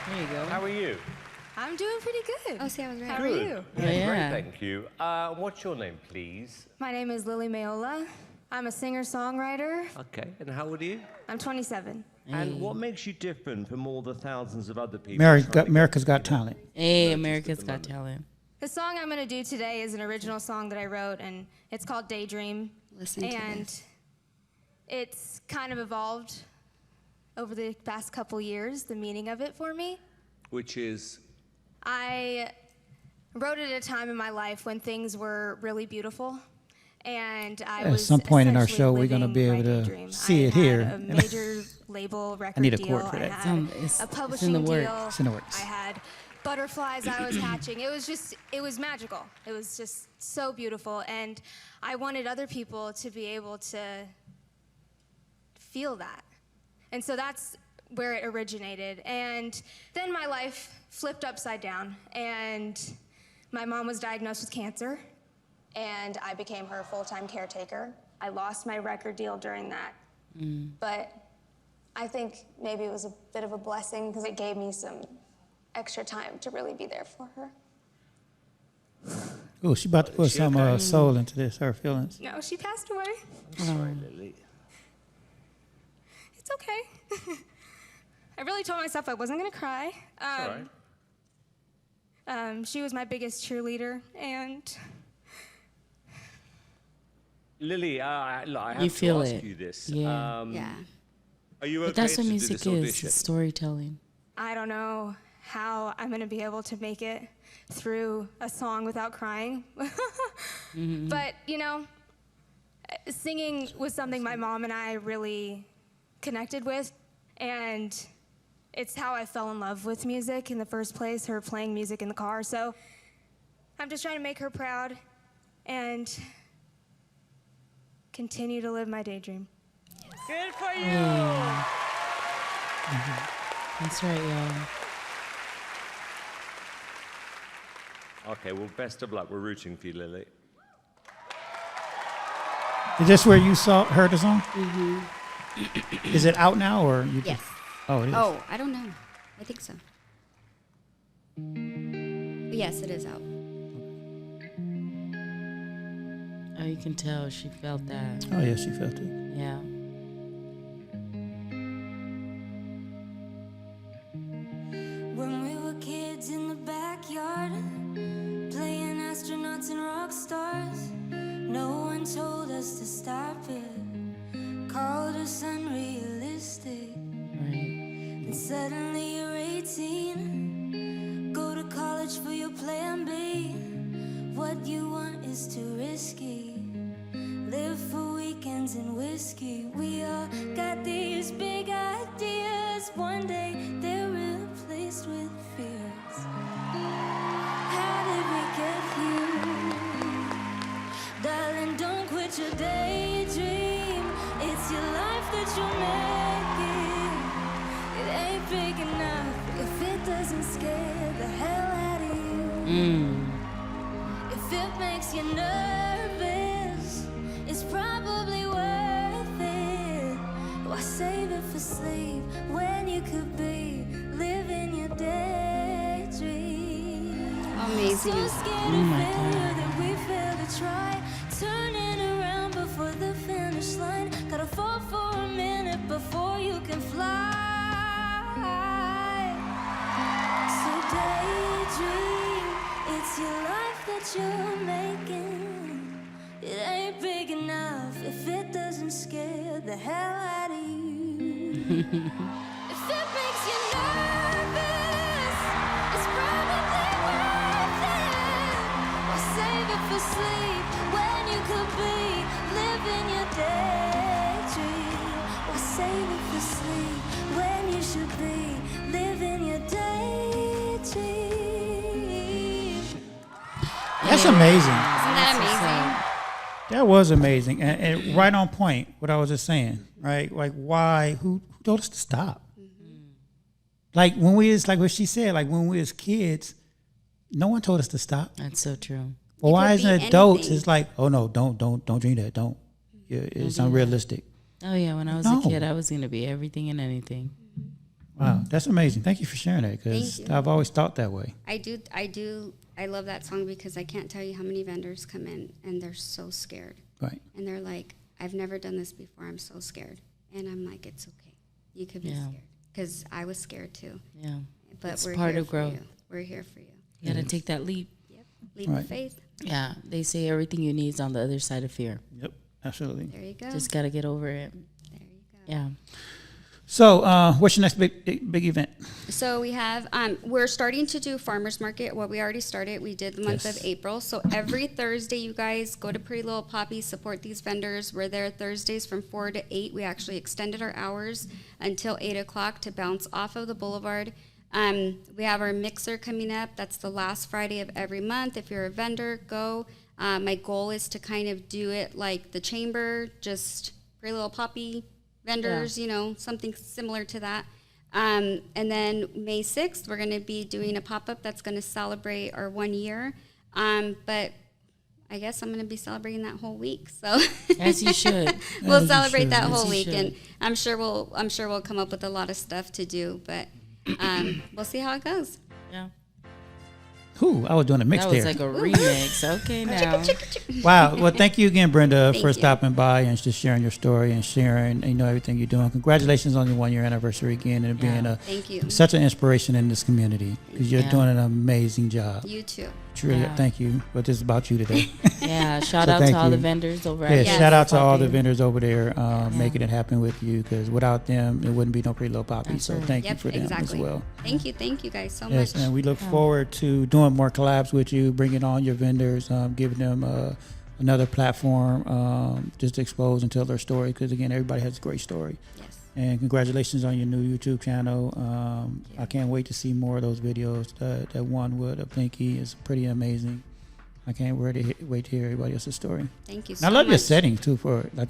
[SPEAKER 3] There you go.
[SPEAKER 5] How are you?
[SPEAKER 6] I'm doing pretty good.
[SPEAKER 4] Oh, see, I was right.
[SPEAKER 6] How are you?
[SPEAKER 3] Yeah.
[SPEAKER 5] Great, thank you. What's your name, please?
[SPEAKER 6] My name is Lily Mayola. I'm a singer-songwriter.
[SPEAKER 5] Okay, and how old are you?
[SPEAKER 6] I'm 27.
[SPEAKER 5] And what makes you different from all the thousands of other people?
[SPEAKER 2] America's Got Talent.
[SPEAKER 3] Hey, America's Got Talent.
[SPEAKER 6] The song I'm going to do today is an original song that I wrote, and it's called Daydream.
[SPEAKER 4] Listen to
[SPEAKER 6] and
[SPEAKER 4] this.
[SPEAKER 6] It's kind of evolved over the past couple years, the meaning of it for me.
[SPEAKER 5] Which is?
[SPEAKER 6] I wrote it at a time in my life when things were really beautiful. And I was
[SPEAKER 2] At some point in our
[SPEAKER 6] essentially
[SPEAKER 2] show, we're going to be
[SPEAKER 6] living
[SPEAKER 2] able
[SPEAKER 6] my
[SPEAKER 2] to
[SPEAKER 6] daydream.
[SPEAKER 2] see it
[SPEAKER 6] I
[SPEAKER 2] here.
[SPEAKER 6] had a major label record
[SPEAKER 2] need a
[SPEAKER 6] deal.
[SPEAKER 2] chord for that.
[SPEAKER 6] I had
[SPEAKER 3] It's
[SPEAKER 6] a
[SPEAKER 3] in
[SPEAKER 6] publishing
[SPEAKER 3] the
[SPEAKER 6] deal.
[SPEAKER 3] works.
[SPEAKER 2] It's in the works.
[SPEAKER 6] I had butterflies I was hatching. It was magical. It was just so beautiful. And I wanted other people to be able to feel that. And so that's where it originated. And then my life flipped upside down. And my mom was diagnosed with cancer. And I became her full-time caretaker. I lost my record deal during that. But I think maybe it was a bit of a blessing because it gave me some extra time to really be there for her.
[SPEAKER 2] Oh, she about to put some soul into this, her feelings.
[SPEAKER 6] No, she passed away.
[SPEAKER 5] I'm sorry, Lily.
[SPEAKER 6] It's okay. I really told myself I wasn't gonna cry.
[SPEAKER 5] All right.
[SPEAKER 6] She was my biggest cheerleader, and
[SPEAKER 5] Lily, I have
[SPEAKER 3] You feel
[SPEAKER 5] to ask
[SPEAKER 3] it.
[SPEAKER 5] you this.
[SPEAKER 3] Yeah.
[SPEAKER 4] Yeah.
[SPEAKER 5] Are you okay
[SPEAKER 3] But that's
[SPEAKER 5] to
[SPEAKER 3] what
[SPEAKER 5] do
[SPEAKER 3] music
[SPEAKER 5] this
[SPEAKER 3] is.
[SPEAKER 5] audition?
[SPEAKER 3] It's storytelling.
[SPEAKER 6] I don't know how I'm gonna be able to make it through a song without crying. But, you know, singing was something my mom and I really connected with, and it's how I fell in love with music in the first place, her playing music in the car. So I'm just trying to make her proud and continue to live my daydream.
[SPEAKER 5] Good for you.
[SPEAKER 3] That's right, y'all.
[SPEAKER 5] Okay, well, best of luck. We're rooting for you, Lily.
[SPEAKER 2] Is this where you heard the song? Mm-hmm. Is it out now or you?
[SPEAKER 4] Yes.
[SPEAKER 2] Oh, it is.
[SPEAKER 4] Oh, I don't know. I think so. Yes, it is out.
[SPEAKER 3] Oh, you can tell she felt that.
[SPEAKER 2] Oh, yeah, she felt it.
[SPEAKER 3] Yeah.
[SPEAKER 7] When we were kids in the backyard, playing astronauts and rock stars, no one told us to stop it, called us unrealistic.
[SPEAKER 3] Right.
[SPEAKER 7] And suddenly you're 18, go to college for your plan B. What you want is too risky. beans and whiskey. We all got these big ideas. One day they're replaced with fears. How did we get here? Darling, don't quit your daydream. It's your life that you're making. It ain't big enough if it doesn't scare the hell out of you. If it makes you nervous, it's probably worth it. Why save it for sleep when you could be living your daydream?
[SPEAKER 4] Amazing.
[SPEAKER 7] So scared of failure that we fail to try. Turning around before the finish line. Gotta fall for a minute before you can fly. So daydream, it's your life that you're making. It ain't big enough if it doesn't scare the hell out of you. If it makes you nervous, it's probably worth it. Why save it for sleep when you could be living your daydream? Why save it for sleep when you should be living your daydream?
[SPEAKER 2] That's amazing.
[SPEAKER 4] Isn't that amazing?
[SPEAKER 2] That was amazing, and right on point. What I was just saying, right? Like, why? Who told us to stop? Like when we was like what she said. Like when we was kids, no one told us to stop.
[SPEAKER 3] That's so true.
[SPEAKER 2] Well, why
[SPEAKER 4] could
[SPEAKER 2] isn't
[SPEAKER 4] be
[SPEAKER 2] adults?
[SPEAKER 4] anything.
[SPEAKER 2] It's like, oh no, don't drink that. Don't. Yeah, it's unrealistic.
[SPEAKER 3] Oh yeah, when I was
[SPEAKER 2] No.
[SPEAKER 3] a kid, I was gonna be everything and anything.
[SPEAKER 2] Wow, that's amazing. Thank you for sharing that because
[SPEAKER 4] Thank you.
[SPEAKER 2] I've always thought that way.
[SPEAKER 4] I love that song because I can't tell you how many vendors come in and they're so scared.
[SPEAKER 2] Right.
[SPEAKER 4] And they're like, I've never done this before. I'm so scared. And I'm like, it's okay. You could be
[SPEAKER 3] Yeah.
[SPEAKER 4] scared. Because I was scared too.
[SPEAKER 3] Yeah,
[SPEAKER 4] But
[SPEAKER 3] It's
[SPEAKER 4] we're
[SPEAKER 3] part
[SPEAKER 4] here
[SPEAKER 3] of
[SPEAKER 4] for
[SPEAKER 3] growth.
[SPEAKER 4] you. We're here for you.
[SPEAKER 3] you gotta take that leap.
[SPEAKER 4] Yep. Leap
[SPEAKER 2] Right.
[SPEAKER 4] of faith.
[SPEAKER 3] Yeah, they say everything you need is on the other side of fear.
[SPEAKER 2] Yep. Absolutely.
[SPEAKER 4] There you go.
[SPEAKER 3] Just gotta get over it.
[SPEAKER 4] There you go.
[SPEAKER 3] Yeah.
[SPEAKER 2] So, what's your next big event?
[SPEAKER 4] So we have, we're starting to do farmers market. Well, we already started. We did the month
[SPEAKER 2] Yes.
[SPEAKER 4] of April. So every Thursday, you guys go to Pretty Little Poppy, support these vendors. We're there Thursdays from 4 to 8. We actually extended our hours until 8 o'clock to bounce off of the boulevard. We have our mixer coming up. That's the last Friday of every month. If you're a vendor, go. My goal is to kind of do it like the chamber, just Pretty Little Poppy vendors, you know, something similar to that. And then May 6th, we're going to be doing a pop-up that's going to celebrate our 1 year. But I guess I'm going to be celebrating that whole week. So
[SPEAKER 3] As you should.
[SPEAKER 4] we'll
[SPEAKER 2] As you
[SPEAKER 4] celebrate
[SPEAKER 2] should.
[SPEAKER 4] that
[SPEAKER 3] As
[SPEAKER 4] whole
[SPEAKER 3] you
[SPEAKER 4] week,
[SPEAKER 3] should.
[SPEAKER 4] and I'm sure we'll come up with a lot of stuff to do. But we'll see how it goes.
[SPEAKER 3] Yeah.
[SPEAKER 2] Who? I was doing a mix
[SPEAKER 3] That was
[SPEAKER 2] there.
[SPEAKER 3] like a remix. Okay, now.
[SPEAKER 2] Wow. Well, thank you again, Brenda,
[SPEAKER 4] Thank
[SPEAKER 2] for
[SPEAKER 4] you.
[SPEAKER 2] stopping by and just sharing your story and sharing, everything you're doing. Congratulations on your 1 year anniversary again and being
[SPEAKER 4] Thank you.
[SPEAKER 2] such an inspiration in this community because you're
[SPEAKER 3] Yeah.
[SPEAKER 2] doing an amazing job.
[SPEAKER 4] You too.
[SPEAKER 2] Truly,
[SPEAKER 3] Yeah.
[SPEAKER 2] thank you. But this is about you today.
[SPEAKER 3] Yeah, shout
[SPEAKER 2] So
[SPEAKER 3] out
[SPEAKER 2] thank
[SPEAKER 3] to all the
[SPEAKER 2] you.
[SPEAKER 3] vendors over
[SPEAKER 2] Yeah,
[SPEAKER 3] at
[SPEAKER 2] shout out to all the
[SPEAKER 3] Poppy.
[SPEAKER 2] vendors over there making it happen with you because without them, it wouldn't be no Pretty Little Poppy.
[SPEAKER 3] That's
[SPEAKER 2] So
[SPEAKER 3] right.
[SPEAKER 2] thank you
[SPEAKER 4] Yep,
[SPEAKER 2] for them
[SPEAKER 4] exactly.
[SPEAKER 2] as well.
[SPEAKER 4] Thank you guys so
[SPEAKER 2] Yes,
[SPEAKER 4] much.
[SPEAKER 2] and we look forward to doing more collabs with you, bringing on your vendors, giving them another platform just to expose and tell their story because, again, everybody has a great story.
[SPEAKER 4] Yes.
[SPEAKER 2] And congratulations on your new YouTube channel. I can't wait to see more of those videos. That one with Pinky is pretty amazing. I can't wait to hear everybody else's story.
[SPEAKER 4] Thank you
[SPEAKER 2] And
[SPEAKER 4] so
[SPEAKER 2] I love
[SPEAKER 4] much.
[SPEAKER 2] your setting too.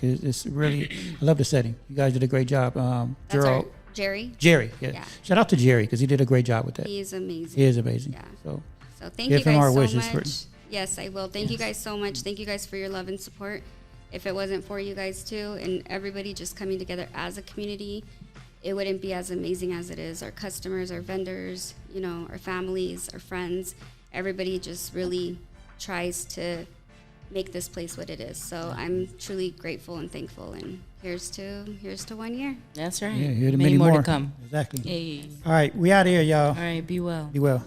[SPEAKER 2] It's really, I love the setting. You guys did a great job.
[SPEAKER 4] That's our
[SPEAKER 2] Gerald,
[SPEAKER 4] Jerry.
[SPEAKER 2] Jerry, yeah.
[SPEAKER 4] Yeah.
[SPEAKER 2] Shout out to Jerry because he did a great job with that.
[SPEAKER 4] He is amazing.
[SPEAKER 2] He is amazing.
[SPEAKER 4] Yeah.
[SPEAKER 2] So
[SPEAKER 4] So thank
[SPEAKER 2] Give
[SPEAKER 4] you
[SPEAKER 2] him
[SPEAKER 4] guys
[SPEAKER 2] our
[SPEAKER 4] so
[SPEAKER 2] wishes for-
[SPEAKER 4] much. Yes, I will. Thank you guys so much. Thank you guys for your love and support. If it wasn't for you guys too, and everybody just coming together as a community, it wouldn't be as amazing as it is. Our customers, our vendors, you know, our families, our friends, everybody just really tries to make this place what it is. So I'm truly grateful and thankful. And here's to 1 year.
[SPEAKER 3] That's right.
[SPEAKER 2] yeah, here to
[SPEAKER 3] many
[SPEAKER 2] many
[SPEAKER 3] more
[SPEAKER 2] more
[SPEAKER 3] to come.
[SPEAKER 2] Exactly.
[SPEAKER 3] Hey.
[SPEAKER 2] All right, we out here, y'all.
[SPEAKER 3] All right, be well.
[SPEAKER 2] Be well.